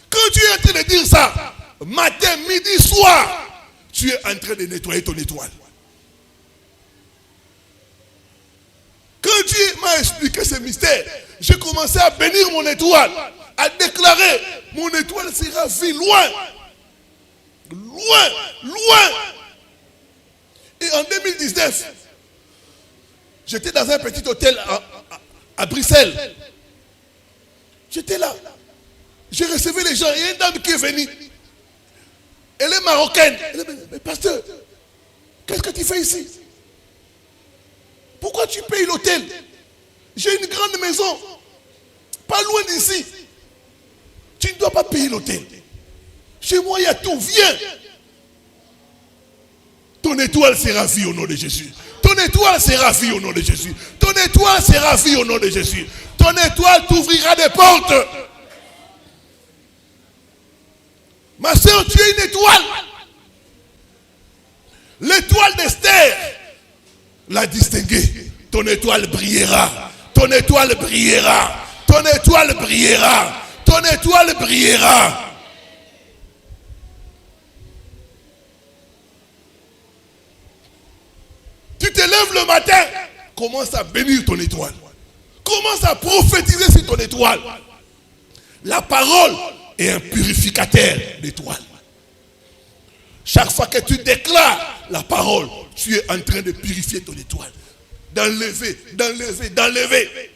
Quand tu es en train de dire ça, matin, midi, soir, tu es en train de nettoyer ton étoile. Quand Dieu m'a expliqué ce mystère, j'ai commencé à bénir mon étoile, à déclarer, mon étoile sera vue loin. Loin, loin. Et en 2019, j'étais dans un petit hôtel à Bruxelles. J'étais là. J'ai recevé les gens. Il y a une dame qui est venue. Elle est marocaine. Elle dit, mais pasteur, qu'est-ce que tu fais ici? Pourquoi tu payes l'hôtel? J'ai une grande maison. Pas loin d'ici. Tu ne dois pas payer l'hôtel. Chez moi, il y a tout. Viens. Ton étoile sera vue au nom de Jésus. Ton étoile sera vue au nom de Jésus. Ton étoile sera vue au nom de Jésus. Ton étoile t'ouvrira des portes. Ma soeur, tu es une étoile. L'étoile d'Esther l'a distinguée. Ton étoile brillera. Ton étoile brillera. Ton étoile brillera. Ton étoile brillera. Tu te lèves le matin, commence à bénir ton étoile. Commence à prophétiser sur ton étoile. La parole est un purificateur d'étoiles. Chaque fois que tu déclares la parole, tu es en train de purifier ton étoile. D'enlever, d'enlever, d'enlever.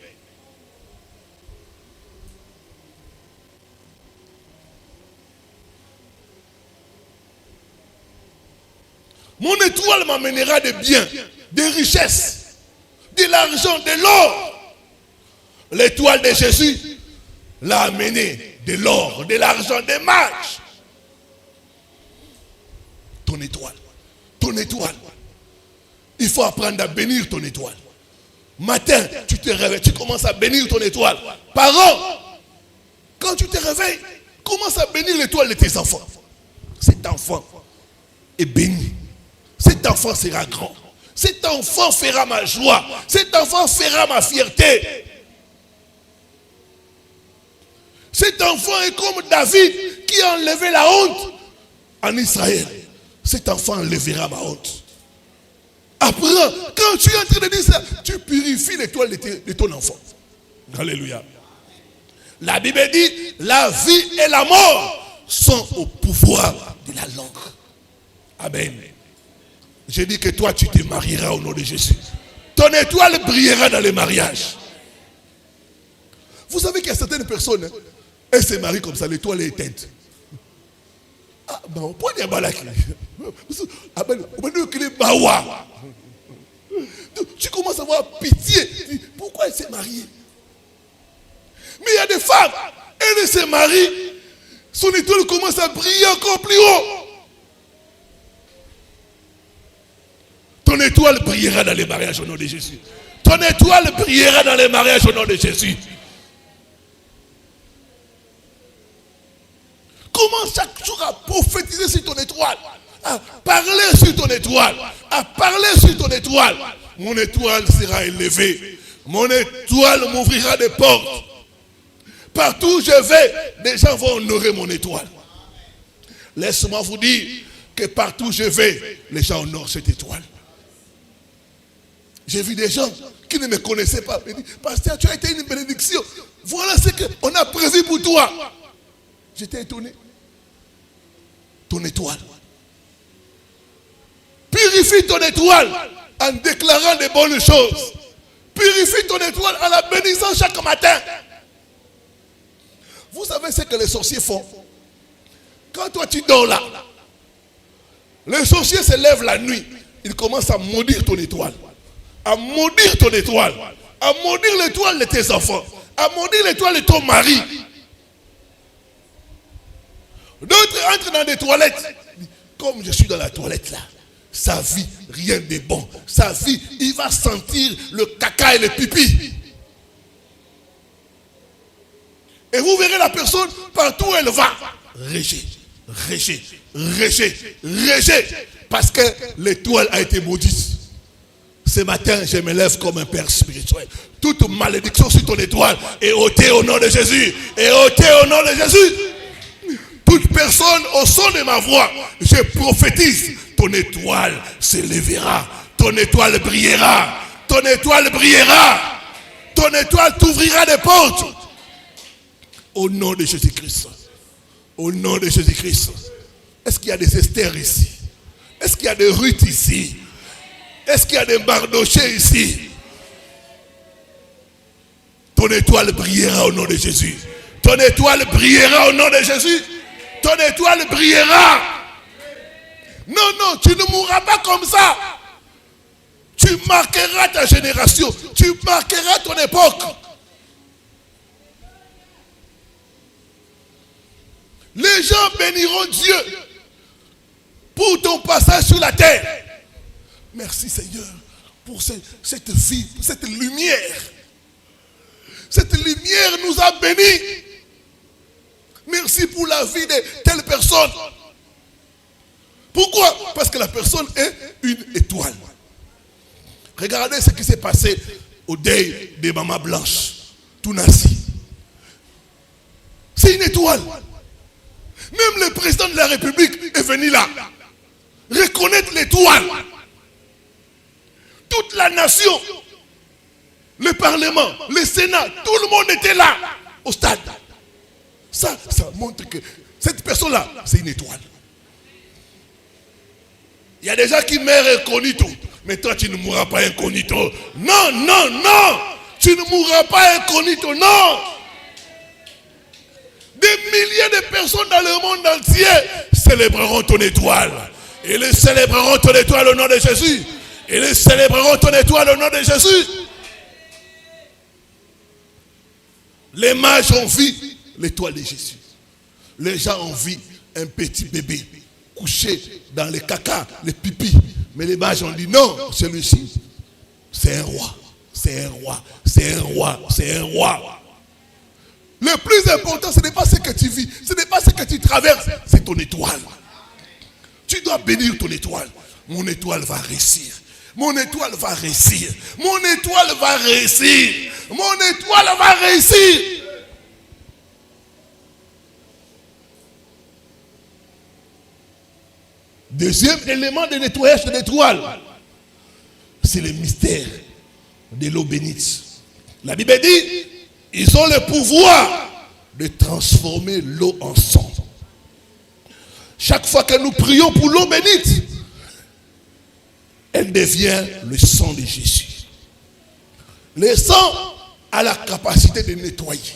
Mon étoile m'amènera des biens, des richesses, de l'argent, de l'or. L'étoile de Jésus l'a amené de l'or, de l'argent, des mages. Ton étoile, ton étoile. Il faut apprendre à bénir ton étoile. Matin, tu te réveilles, tu commences à bénir ton étoile. Parents, quand tu te réveilles, commence à bénir l'étoile de tes enfants. Cet enfant est béni. Cet enfant sera grand. Cet enfant fera ma joie. Cet enfant fera ma fierté. Cet enfant est comme David qui a enlevé la honte en Israël. Cet enfant enlèvera ma honte. Apprends, quand tu es en train de dire ça, tu purifies l'étoile de ton enfant. Alléluia. La Bible dit, la vie et la mort sont au pouvoir de la langue. Amen. J'ai dit que toi, tu te marieras au nom de Jésus. Ton étoile brillera dans les mariages. Vous savez qu'il y a certaines personnes, elles se marient comme ça, l'étoile est éteinte. Ah, ben, prenez un balak. Tu commences à avoir pitié. Pourquoi elle s'est mariée? Mais il y a des femmes, elles se marient, son étoile commence à briller encore plus haut. Ton étoile brillera dans les mariages au nom de Jésus. Ton étoile brillera dans les mariages au nom de Jésus. Commence chaque jour à prophétiser sur ton étoile, à parler sur ton étoile, à parler sur ton étoile. Mon étoile sera élevée. Mon étoile m'ouvrira des portes. Partout où je vais, des gens vont honorer mon étoile. Laisse-moi vous dire que partout où je vais, les gens honorent cette étoile. J'ai vu des gens qui ne me connaissaient pas. Ils disent, pasteur, tu as été une bénédiction. Voilà ce qu'on a prévu pour toi. J'étais étonné. Ton étoile. Purifie ton étoile en déclarant des bonnes choses. Purifie ton étoile en la bénissant chaque matin. Vous savez ce que les sorciers font? Quand toi tu dors là, les sorciers se lèvent la nuit. Ils commencent à maudire ton étoile. À maudire ton étoile. À maudire l'étoile de tes enfants. À maudire l'étoile de ton mari. D'autres entrent dans des toilettes. Comme je suis dans la toilette là, sa vie, rien de bon. Sa vie, il va sentir le caca et le pipi. Et vous verrez la personne, partout où elle va, rejet, rejet, rejet, rejet. Parce que l'étoile a été maudite. Ce matin, je me lève comme un père spirituel. Toute malédiction sur ton étoile est ôtée au nom de Jésus. Est ôtée au nom de Jésus. Toute personne au son de ma voix, je prophétise, ton étoile s'élèvera, ton étoile brillera, ton étoile brillera, ton étoile t'ouvrira des portes. Au nom de Jésus-Christ. Au nom de Jésus-Christ. Est-ce qu'il y a des Esther ici? Est-ce qu'il y a des Ruth ici? Est-ce qu'il y a des Mardoché ici? Ton étoile brillera au nom de Jésus. Ton étoile brillera au nom de Jésus. Ton étoile brillera. Non, non, tu ne mourras pas comme ça. Tu marqueras ta génération. Tu marqueras ton époque. Les gens béniront Dieu pour ton passage sur la terre. Merci Seigneur pour cette vie, pour cette lumière. Cette lumière nous a bénis. Merci pour la vie de telle personne. Pourquoi? Parce que la personne est une étoile. Regardez ce qui s'est passé au deuil de Maman Blanche, Tounassi. C'est une étoile. Même le président de la République est venu là. Reconnaître l'étoile. Toute la nation, le Parlement, le Sénat, tout le monde était là, au stade. Ça montre que cette personne-là, c'est une étoile. Il y a des gens qui meurent incognito. Mais toi, tu ne mourras pas incognito. Non, non, non. Tu ne mourras pas incognito, non. Des milliers de personnes dans le monde entier célébreront ton étoile. Et les célébreront ton étoile au nom de Jésus. Et les célébreront ton étoile au nom de Jésus. Les mages ont vu l'étoile de Jésus. Les gens ont vu un petit bébé couché dans les caca, les pipis. Mais les mages ont dit non, celui-ci, c'est un roi. C'est un roi. C'est un roi. C'est un roi. Le plus important, ce n'est pas ce que tu vis, ce n'est pas ce que tu traverses, c'est ton étoile. Tu dois bénir ton étoile. Mon étoile va réussir. Mon étoile va réussir. Mon étoile va réussir. Mon étoile va réussir. Deuxième élément de nettoyage de l'étoile, c'est le mystère de l'eau bénite. La Bible dit, ils ont le pouvoir de transformer l'eau en sang. Chaque fois que nous prions pour l'eau bénite, elle devient le sang de Jésus. Le sang a la capacité de nettoyer.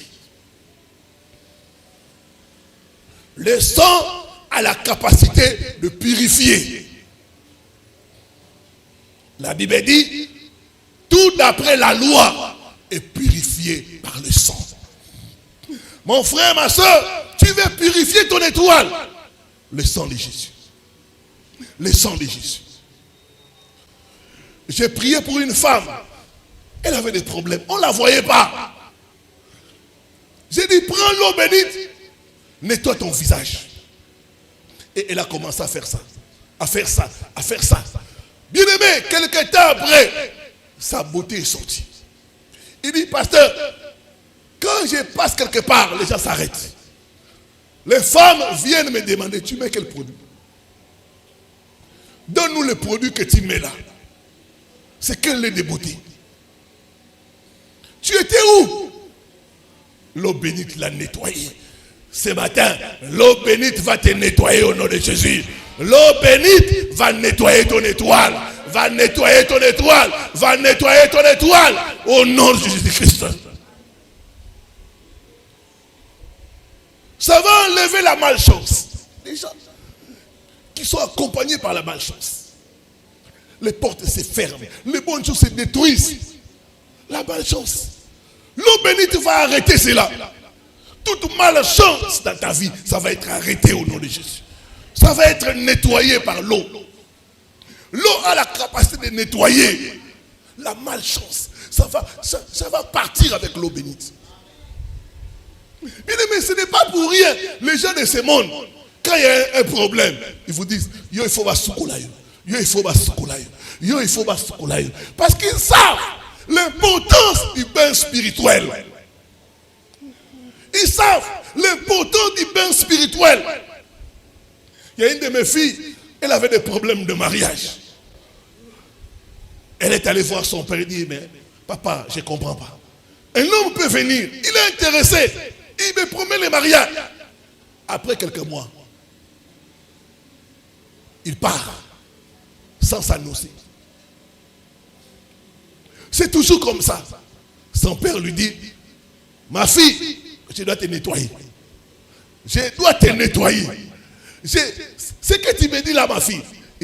Le sang a la capacité de purifier. La Bible dit, tout d'après la loi est purifié par le sang. Mon frère, ma soeur, tu veux purifier ton étoile. Le sang de Jésus. Le sang de Jésus. J'ai prié pour une femme. Elle avait des problèmes. On ne la voyait pas. J'ai dit, prends l'eau bénite. Nettoie ton visage. Et elle a commencé à faire ça. À faire ça. À faire ça. Bien aimé, quelques temps après, sa beauté est sortie. Il dit, pasteur, quand je passe quelque part, les gens s'arrêtent. Les femmes viennent me demander, tu mets quel produit? Donne-nous le produit que tu mets là. C'est quel lait de beauté? Tu étais où? L'eau bénite l'a nettoyé. Ce matin, l'eau bénite va te nettoyer au nom de Jésus. L'eau bénite va nettoyer ton étoile. Va nettoyer ton étoile. Va nettoyer ton étoile. Au nom de Jésus-Christ. Ça va enlever la malchance. Les gens qui sont accompagnés par la malchance. Les portes se ferment. Les bonnes choses se détruisent. La malchance. L'eau bénite va arrêter cela. Toute malchance dans ta vie, ça va être arrêté au nom de Jésus. Ça va être nettoyé par l'eau. L'eau a la capacité de nettoyer la malchance. Ça va partir avec l'eau bénite. Bien aimé, ce n'est pas pour rien. Les gens de ce monde, quand il y a un problème, ils vous disent, yo, il faut basukulayo. Yo, il faut basukulayo. Yo, il faut basukulayo. Parce qu'ils savent l'importance du bain spirituel. Ils savent l'importance du bain spirituel. Il y a une de mes filles, elle avait des problèmes de mariage. Elle est allée voir son père et dit, mais papa, je ne comprends pas. Un homme peut venir, il est intéressé, il me promet le mariage. Après quelques mois, il part sans s'annoncer. C'est toujours comme ça. Son père lui dit, ma fille, je dois te nettoyer. Je dois te nettoyer. Ce que tu me dis là, ma fille,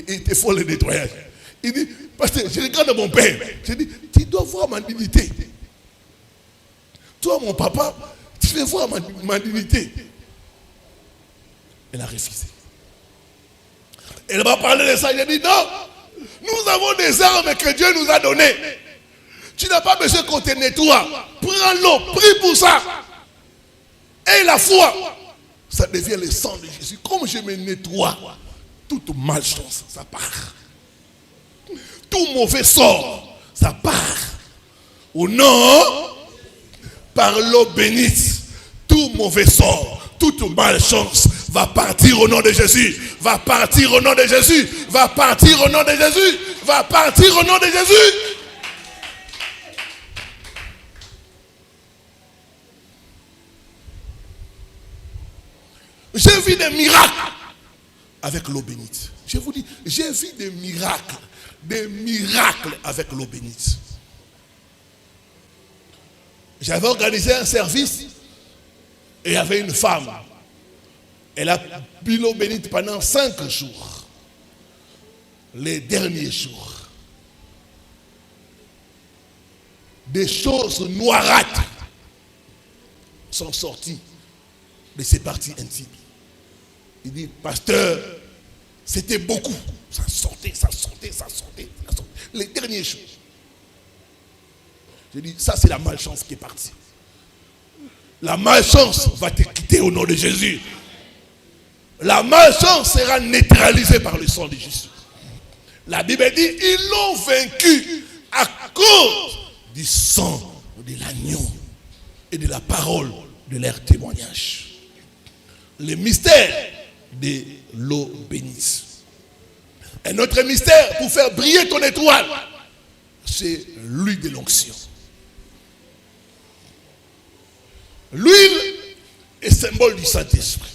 il te faut le nettoyage. Il dit, parce que je regarde mon père. Je dis, tu dois voir ma dignité. Toi, mon papa, tu veux voir ma dignité. Elle a refusé. Elle m'a parlé de ça. Il a dit, non, nous avons des armes que Dieu nous a données. Tu n'as pas besoin qu'on te nettoie. Prends l'eau, prie pour ça. Et la foi, ça devient le sang de Jésus. Comme je me nettoie, toute malchance, ça part. Tout mauvais sort, ça part. Ou non, par l'eau bénite, tout mauvais sort, toute malchance va partir au nom de Jésus. Va partir au nom de Jésus. Va partir au nom de Jésus. Va partir au nom de Jésus. J'ai vu des miracles avec l'eau bénite. Je vous dis, j'ai vu des miracles avec l'eau bénite. J'avais organisé un service et il y avait une femme. Elle a bu l'eau bénite pendant 5 jours. Les derniers jours. Des choses noirâtres sont sorties de ses parties intimes. Il dit, pasteur, c'était beaucoup. Ça sortait. Les derniers jours. Je dis, ça c'est la malchance qui est partie. La malchance va te quitter au nom de Jésus. La malchance sera neutralisée par le sang de Jésus. La Bible dit, ils l'ont vaincu à cause du sang de l'agneau et de la parole de leur témoignage. Le mystère de l'eau bénite. Un autre mystère pour faire briller ton étoile, c'est l'huile de l'onction. L'huile est symbole du Saint-Esprit.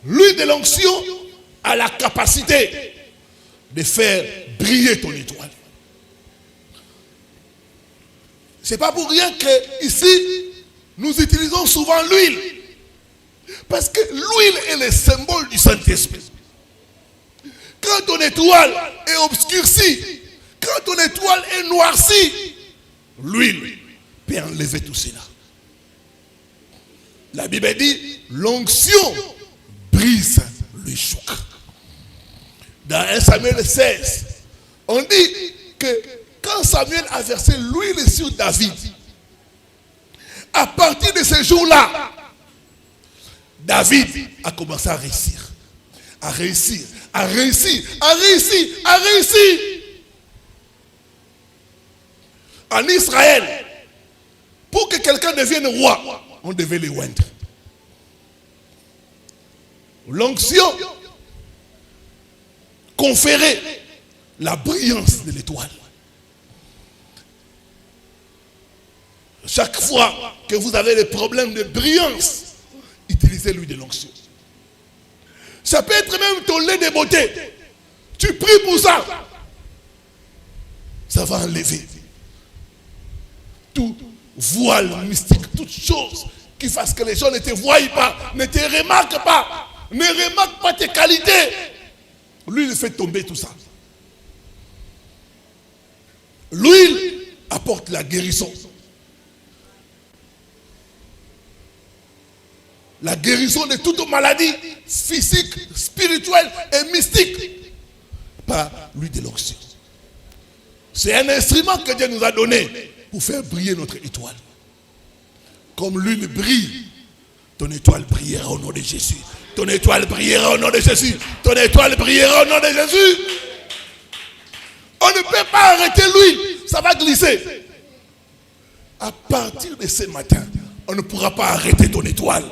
L'huile de l'onction a la capacité de faire briller ton étoile. Ce n'est pas pour rien que ici nous utilisons souvent l'huile. Parce que l'huile est le symbole du Saint-Esprit. Quand ton étoile est obscurcie, quand ton étoile est noircie, l'huile peut enlever tout cela. La Bible dit, l'onction brise le choc. Dans 1 Samuel 16, on dit que quand Samuel a versé l'huile sur David, à partir de ce jour-là, David a commencé à réussir. À réussir. En Israël, pour que quelqu'un devienne roi, on devait le oindre. L'onction conférait la brillance de l'étoile. Chaque fois que vous avez des problèmes de brillance, utilisez l'huile de l'onction. Ça peut être même ton lait de beauté. Tu pries pour ça. Ça va enlever tout voile mystique, toute chose qui fasse que les gens ne te voient pas, ne te remarquent pas, ne remarquent pas tes qualités. L'huile fait tomber tout ça. L'huile apporte la guérison. La guérison de toute maladie physique, spirituelle et mystique par l'huile de l'onction. C'est un instrument que Dieu nous a donné pour faire briller notre étoile. Comme l'huile brille, ton étoile brillera au nom de Jésus. Ton étoile brillera au nom de Jésus. Ton étoile brillera au nom de Jésus. On ne peut pas arrêter l'huile, ça va glisser. À partir de ce matin, on ne pourra pas arrêter ton étoile.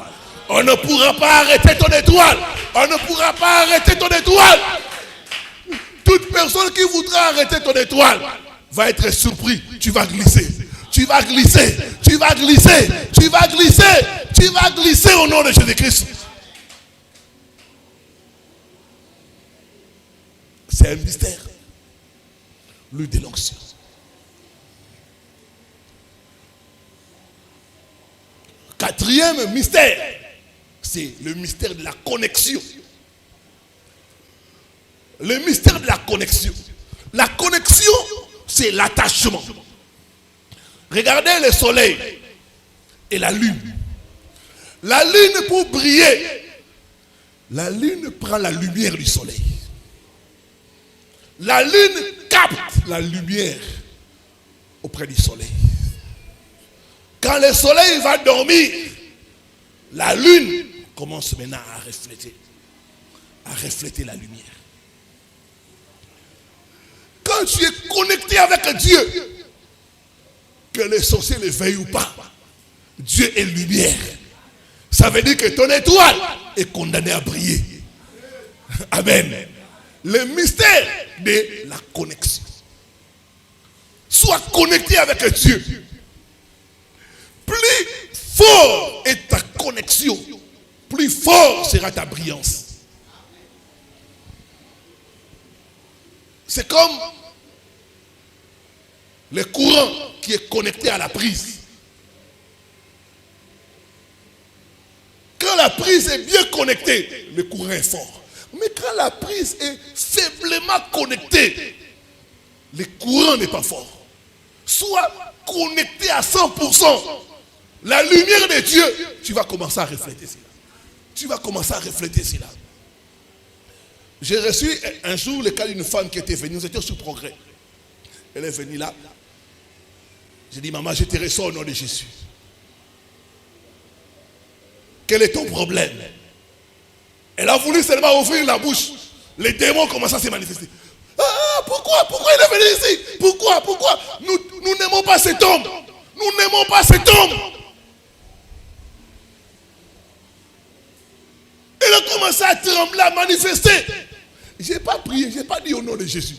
On ne pourra pas arrêter ton étoile. On ne pourra pas arrêter ton étoile. Toute personne qui voudra arrêter ton étoile va être surpris. Tu vas glisser. Tu vas glisser. Tu vas glisser. Tu vas glisser. Tu vas glisser au nom de Jésus-Christ. C'est un mystère. L'huile de l'onction. Quatrième mystère, c'est le mystère de la connexion. Le mystère de la connexion. La connexion, c'est l'attachement. Regardez le soleil et la lune. La lune, pour briller, la lune prend la lumière du soleil. La lune capte la lumière auprès du soleil. Quand le soleil va dormir, la lune commence maintenant à refléter la lumière. Quand Quand tu es connecté avec Dieu, que les sorciers les veillent ou pas, Dieu est lumière. Ça veut dire que ton étoile est condamnée à briller. Amen. Le mystère de la connexion. Sois connecté avec Dieu. Plus fort est ta connexion, plus fort sera ta brillance. C'est comme le courant qui est connecté à la prise. Quand la prise est bien connectée, le courant est fort. Mais quand la prise est faiblement connectée, le courant n'est pas fort. Sois connecté à 100%. La lumière de Dieu, tu vas commencer à refléter cela. Tu vas commencer à refléter cela. J'ai reçu un jour le cas d'une femme qui était venue, nous étions sur Progrès. Elle est venue là. J'ai dit, maman, je te reçois au nom de Jésus. Quel est ton problème? Elle a voulu seulement ouvrir la bouche. Les démons commencent à se manifester. Ah, pourquoi il est venu ici? Pourquoi Nous n'aimons pas cet homme. Nous n'aimons pas cet homme. Elle a commencé à trembler, à manifester. Je n'ai pas prié, je n'ai pas dit au nom de Jésus.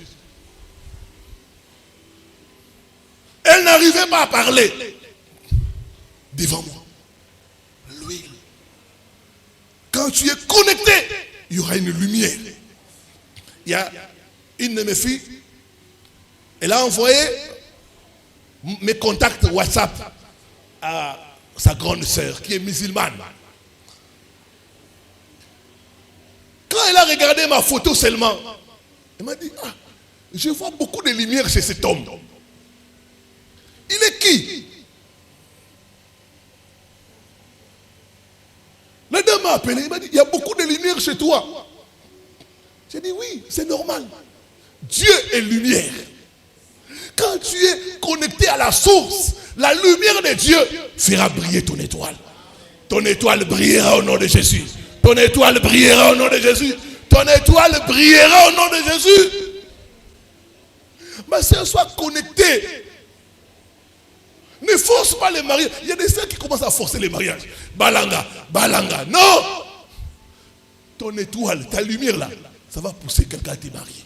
Elle n'arrivait pas à parler devant moi. L'huile. Quand tu es connecté, il y aura une lumière. Il y a une de mes filles, elle a envoyé mes contacts WhatsApp à sa grande sœur qui est musulmane. Quand elle a regardé ma photo seulement, elle m'a dit, ah, je vois beaucoup de lumière chez cet homme. Il est qui? La dame m'a appelé, il m'a dit, il y a beaucoup de lumière chez toi. J'ai dit, oui, c'est normal. Dieu est lumière. Quand tu es connecté à la source, la lumière de Dieu fera briller ton étoile. Ton étoile brillera au nom de Jésus. Ton étoile brillera au nom de Jésus. Ton étoile brillera au nom de Jésus. Ma soeur, sois connecté. Ne force pas les mariages. Il y a des sœurs qui commencent à forcer les mariages. Balanga, balanga. Non. Ton étoile, ta lumière là, ça va pousser quelqu'un à te marier.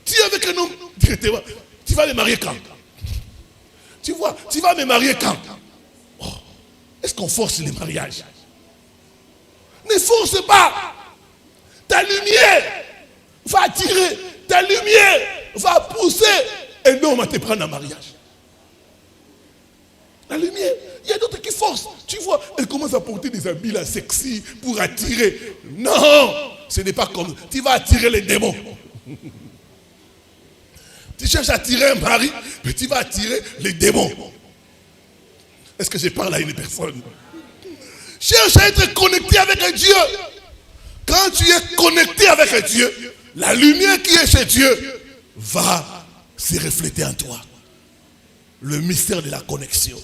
Tu es avec un homme directement. Tu vas me marier quand? Tu vois, tu vas me marier quand? Oh, est-ce qu'on force les mariages? Ne force pas. Ta lumière va attirer. Ta lumière va pousser un homme à te prendre en mariage. La lumière. Il y a d'autres qui forcent. Tu vois, elles commencent à porter des habits là sexy pour attirer. Non, ce n'est pas comme ça. Tu vas attirer les démons. Tu cherches à attirer un mari, mais tu vas attirer les démons. Est-ce que je parle à une personne? Cherche à être connecté avec Dieu. Quand tu es connecté avec Dieu, la lumière qui est chez Dieu va se refléter en toi. Le mystère de la connexion.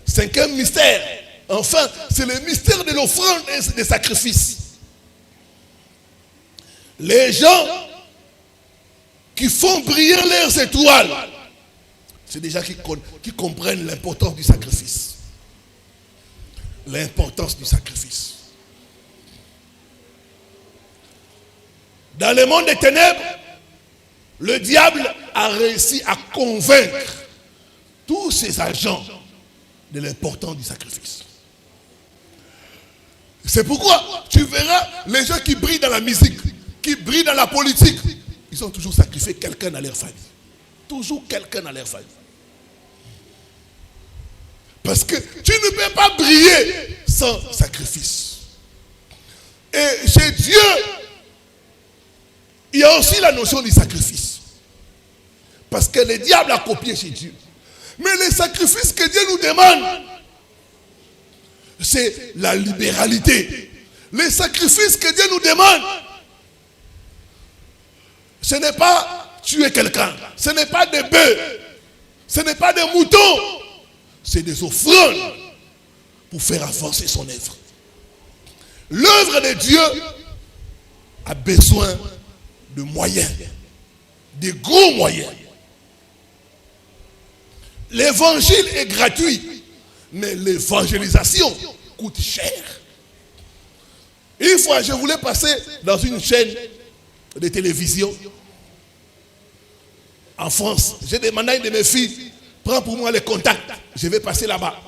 Cinquième mystère, enfin, c'est le mystère de l'offrande et des sacrifices. Les gens qui font briller leurs étoiles, c'est déjà qui comprennent l'importance du sacrifice. L'importance du sacrifice. Dans le monde des ténèbres, le diable a réussi à convaincre tous ses agents de l'importance du sacrifice. C'est pourquoi tu verras les gens qui brillent dans la musique, qui brillent dans la politique, ils ont toujours sacrifié quelqu'un dans leur famille. Toujours quelqu'un dans leur famille. Parce que tu ne peux pas briller sans sacrifice. Et chez Dieu, il y a aussi la notion du sacrifice. Parce que le diable a copié chez Dieu. Mais les sacrifices que Dieu nous demande, c'est la libéralité. Les sacrifices que Dieu nous demande, ce n'est pas tuer quelqu'un, ce n'est pas des bœufs, ce n'est pas des moutons, c'est des offrandes pour faire avancer son œuvre. L'œuvre de Dieu a besoin de moyens, des gros moyens. L'évangile est gratuit, mais l'évangélisation coûte cher. Une fois, je voulais passer dans une chaîne de télévision en France. J'ai demandé à une de mes filles, prends pour moi les contacts, je vais passer là-bas.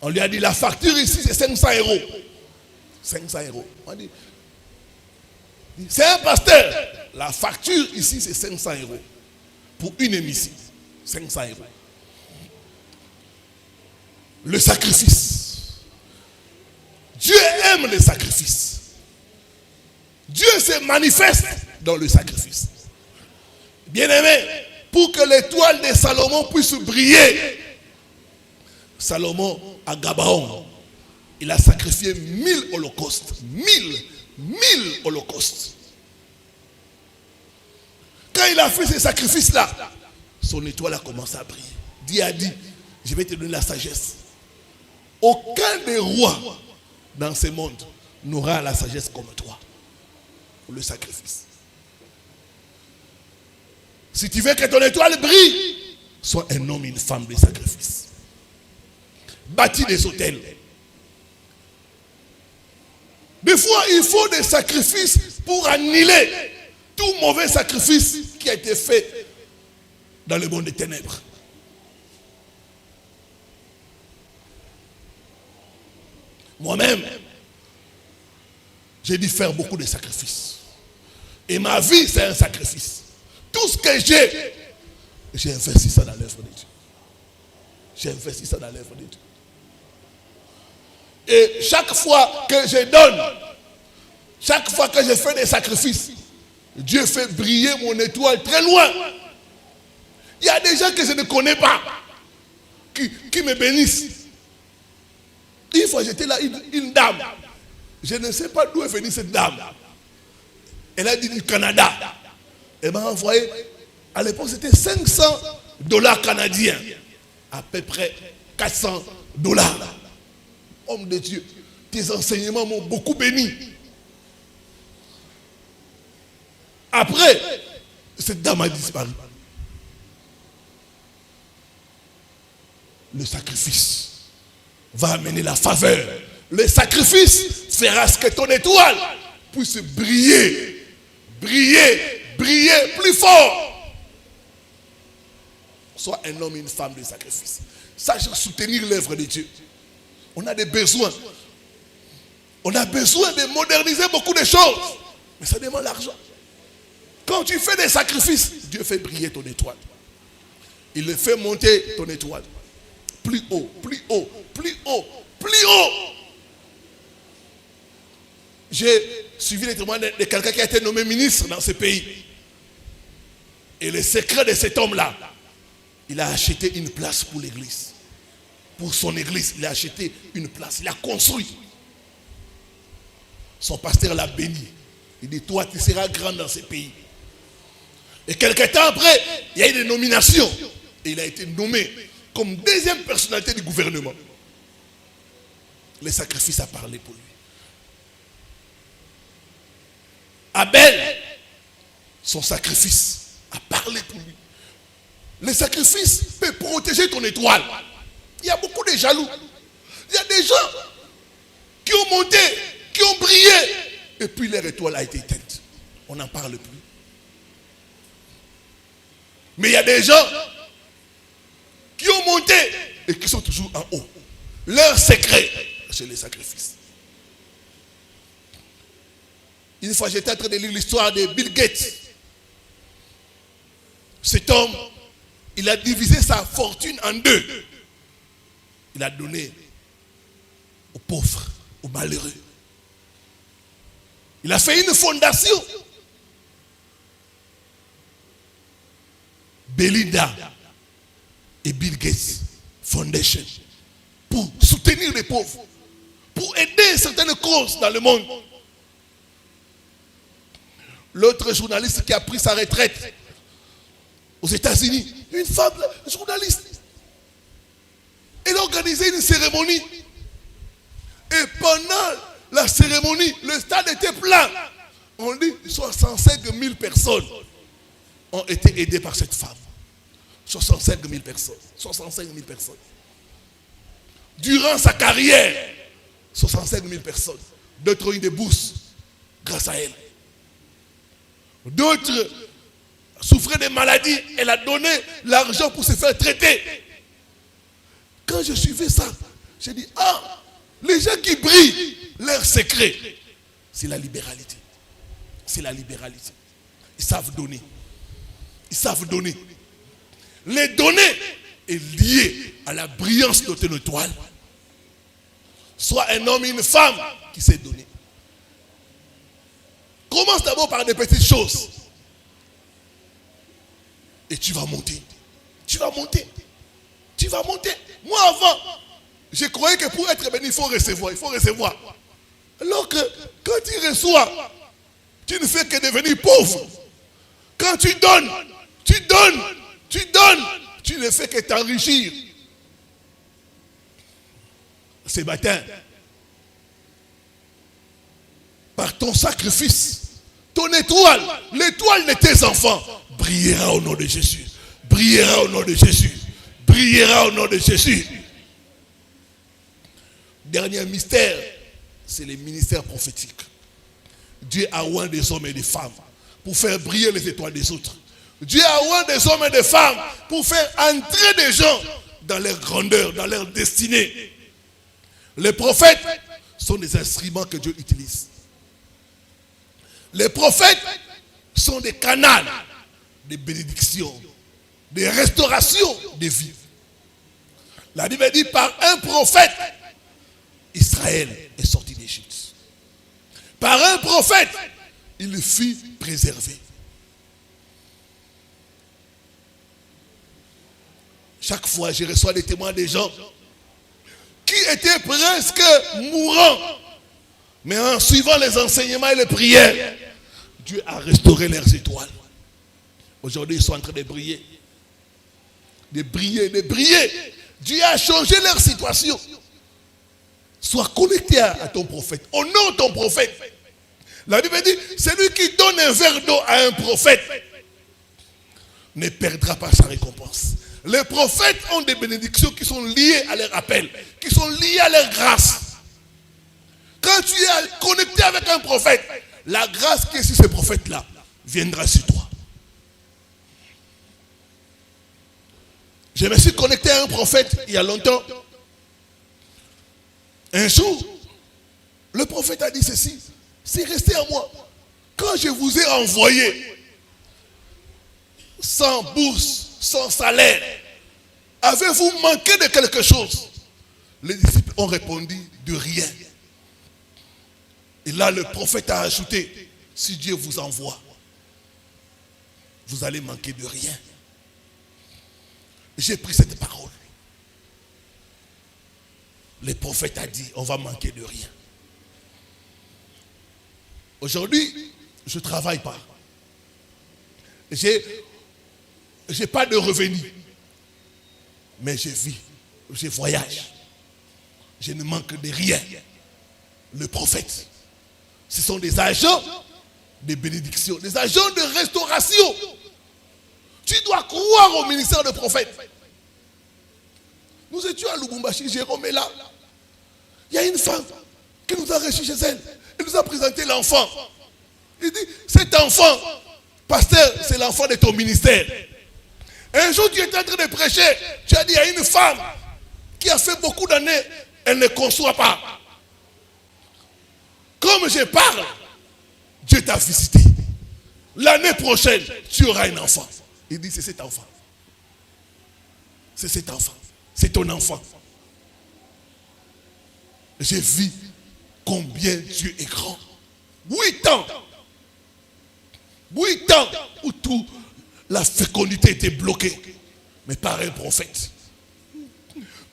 On lui a dit, la facture ici, c'est 500 euros. 500 euros. On dit, c'est un pasteur. La facture ici, c'est 500 euros. Pour une émission. 500 euros. Le sacrifice. Dieu aime le sacrifice. Dieu se manifeste dans le sacrifice. Bien-aimé, pour que l'étoile de Salomon puisse briller, Salomon à Gabaon, il a sacrifié 1000 holocaustes. 1000 holocaustes. Quand il a fait ces sacrifices-là, son étoile a commencé à briller. Dieu a dit, je vais te donner la sagesse. Aucun des rois dans ce monde n'aura la sagesse comme toi. Pour le sacrifice. Si tu veux que ton étoile brille, sois un homme et une femme de sacrifice. Bâtis des hôtels. Des fois, il faut des sacrifices pour annihiler tout mauvais sacrifice qui a été fait dans le monde des ténèbres. Moi-même, j'ai dû faire beaucoup de sacrifices. Et ma vie, c'est un sacrifice. Tout ce que j'ai investi ça dans l'œuvre de Dieu. J'ai investi ça dans l'œuvre de Dieu. Et chaque fois que je donne, chaque fois que je fais des sacrifices, Dieu fait briller mon étoile très loin. Il y a des gens que je ne connais pas qui me bénissent. Une fois j'étais là, une dame, je ne sais pas d'où est venue cette dame. Elle a dit du Canada. Elle m'a envoyé, à l'époque c'était $500 canadiens, à peu près $400. Homme de Dieu, tes enseignements m'ont beaucoup béni. Après, cette dame a disparu. Le sacrifice va amener la faveur. Le sacrifice fera ce que ton étoile puisse briller, briller plus fort. Sois un homme et une femme de sacrifice. Sache soutenir l'œuvre de Dieu. On a des besoins. On a besoin de moderniser beaucoup de choses. Mais ça demande l'argent. Quand tu fais des sacrifices, Dieu fait briller ton étoile. Il le fait monter ton étoile. Plus haut, plus haut, plus haut, plus haut. J'ai suivi les témoignages de quelqu'un qui a été nommé ministre dans ce pays. Et le secret de cet homme-là, il a acheté une place pour l'église. Pour son église, il a acheté une place. Il a construit. Son pasteur l'a béni. Il dit, toi, tu seras grand dans ce pays. Et quelque temps après, il y a eu des nominations. Et il a été nommé comme deuxième personnalité du gouvernement. Le sacrifice a parlé pour lui. Abel, son sacrifice a parlé pour lui. Le sacrifice peut protéger ton étoile. Il y a beaucoup de jaloux. Il y a des gens qui ont monté, qui ont brillé, et puis leur étoile a été éteinte. On n'en parle plus. Mais il y a des gens qui ont monté et qui sont toujours en haut. Leur secret, c'est le sacrifice. Une fois, j'étais en train de lire l'histoire de Bill Gates. Cet homme, il a divisé sa fortune en deux. Il a donné aux pauvres, aux malheureux. Il a fait une fondation. Belinda et Bill Gates Foundation. Pour soutenir les pauvres. Pour aider certaines causes dans le monde. L'autre journaliste qui a pris sa retraite aux États-Unis, une femme journaliste, elle a organisé une cérémonie. Et pendant la cérémonie, le stade était plein. On dit 65 000 personnes ont été aidées par cette femme. 65 000 personnes. 65 000 personnes. Durant sa carrière, 65 000 personnes. D'autres ont eu des bourses grâce à elle. D'autres souffraient de maladies. Elle a donné l'argent pour se faire traiter. Quand je suivais ça, j'ai dit, les gens qui brillent, leur secret, c'est la libéralité. C'est la libéralité. Ils savent donner. Ils savent donner. Les donner est lié à la brillance de ton étoile. Soit un homme et une femme qui sait donner. Commence d'abord par des petites choses. Et tu vas monter. Tu vas monter. Tu vas monter. Moi avant, je croyais que pour être béni, il faut recevoir. Il faut recevoir. Alors que quand tu reçois, tu ne fais que devenir pauvre. Quand tu donnes, tu donnes, tu donnes, tu ne fais que t'enrichir. Ce matin, par ton sacrifice, ton étoile, l'étoile de tes enfants, brillera au nom de Jésus. Brillera au nom de Jésus. Brillera au nom de Jésus. Dernier mystère, c'est le ministère prophétique. Dieu a oint des hommes et des femmes pour faire briller les étoiles des autres. Dieu a oint des hommes et des femmes pour faire entrer des gens dans leur grandeur, dans leur destinée. Les prophètes sont des instruments que Dieu utilise. Les prophètes sont des canaux de bénédiction, de restauration des vies. La Bible dit, par un prophète, Israël est sorti d'Égypte. Par un prophète, il fut préservé. Chaque fois, je reçois des témoins des gens qui étaient presque mourants. Mais en suivant les enseignements et les prières, Dieu a restauré leurs étoiles. Aujourd'hui, ils sont en train de briller. De briller, de briller. Dieu a changé leur situation. Sois connecté à ton prophète. Honore ton prophète. La Bible dit, celui qui donne un verre d'eau à un prophète ne perdra pas sa récompense. Les prophètes ont des bénédictions qui sont liées à leur appel, qui sont liées à leur grâce. Quand tu es connecté avec un prophète, la grâce qui est sur ce prophète-là viendra sur toi. Je me suis connecté à un prophète il y a longtemps. Un jour, le prophète a dit ceci, c'est resté à moi. Quand je vous ai envoyé, sans bourse, sans salaire, avez-vous manqué de quelque chose? Les disciples ont répondu de rien. Et là, le prophète a ajouté, si Dieu vous envoie, vous allez manquer de rien. J'ai pris cette parole. Le prophète a dit, on va manquer de rien. Aujourd'hui, je ne travaille pas. J'ai pas de revenus. Mais je vis, je voyage. Je ne manque de rien. Le prophète, ce sont des agents de bénédiction, des agents de restauration. Tu dois croire au ministère de prophète. Nous étions à Lubumbashi, Jérôme est là. Il y a une femme qui nous a reçus chez elle. Elle nous a présenté l'enfant. Il dit, cet enfant, pasteur, c'est l'enfant de ton ministère. Un jour, tu étais en train de prêcher. Tu as dit, il y a une femme qui a fait beaucoup d'années, elle ne conçoit pas. Comme je parle, Dieu t'a visité. L'année prochaine, tu auras un enfant. Il dit, c'est cet enfant. C'est cet enfant. C'est ton enfant. J'ai vu combien Dieu est grand. 8 ans. 8 ans où tout la fécondité était bloquée. Mais par un prophète.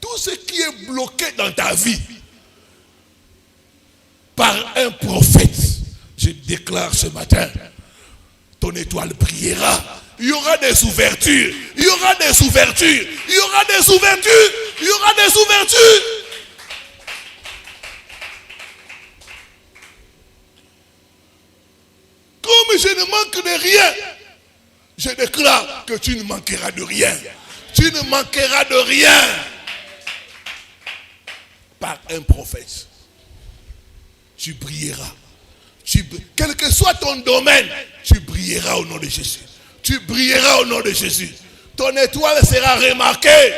Tout ce qui est bloqué dans ta vie, par un prophète, je déclare ce matin, ton étoile brillera. Il y aura des ouvertures. Il y aura des ouvertures. Il y aura des ouvertures. Il y aura des ouvertures. comme je ne manque de rien, je déclare que tu ne manqueras de rien. Tu ne manqueras de rien. Par un prophète, tu brilleras. Quel que soit ton domaine, tu brilleras au nom de Jésus. Tu brilleras au nom de Jésus. Ton étoile sera remarquée.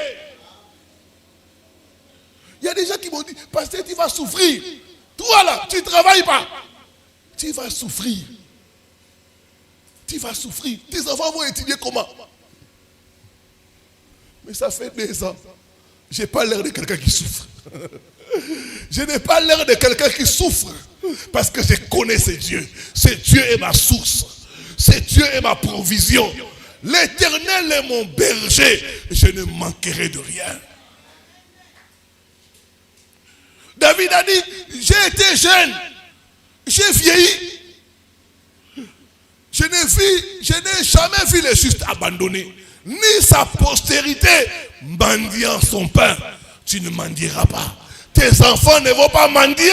Il y a des gens qui m'ont dit, pasteur, tu vas souffrir. Toi là, tu ne travailles pas. Tu vas souffrir. Tu vas souffrir. Tes enfants vont étudier comment? Mais ça fait 2 ans. Je n'ai pas l'air de quelqu'un qui souffre. Je n'ai pas l'air de quelqu'un qui souffre. Parce que je connais ce Dieu. Ce Dieu est ma source. Ce Dieu est ma provision. L'Éternel est mon berger. Je ne manquerai de rien. David a dit, j'ai été jeune. J'ai vieilli. Je n'ai jamais vu le juste abandonné. Ni sa postérité mendiant son pain. Tu ne mendieras pas. Tes enfants ne vont pas mendier.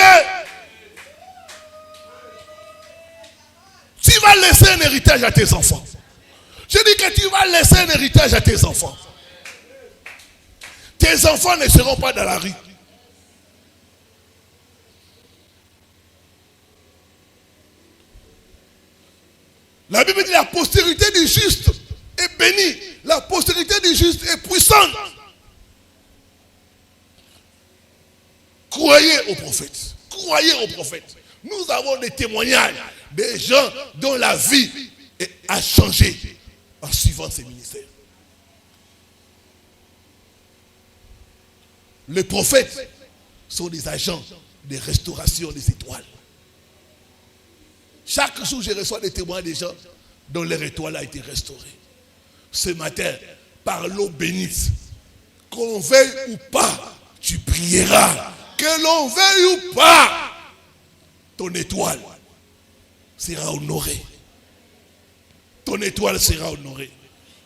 Tu vas laisser un héritage à tes enfants. Je dis que tu vas laisser un héritage à tes enfants. Tes enfants ne seront pas dans la rue. La Bible dit la postérité du juste est bénie. La postérité du juste est puissante. Croyez aux prophètes. Croyez aux prophètes. Nous avons des témoignages des gens dont la vie a changé en suivant ces ministères. Les prophètes sont des agents de restauration des étoiles. Chaque jour, je reçois des témoins des gens dont leur étoile a été restaurée. Ce matin, par l'eau bénite, qu'on veuille ou pas, tu prieras. Que l'on veuille ou pas, ton étoile sera honorée. Ton étoile sera honorée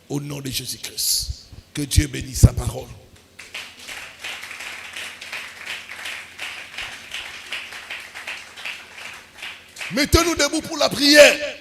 au nom de Jésus-Christ. Que Dieu bénisse sa parole. Mettons-nous debout pour la prière.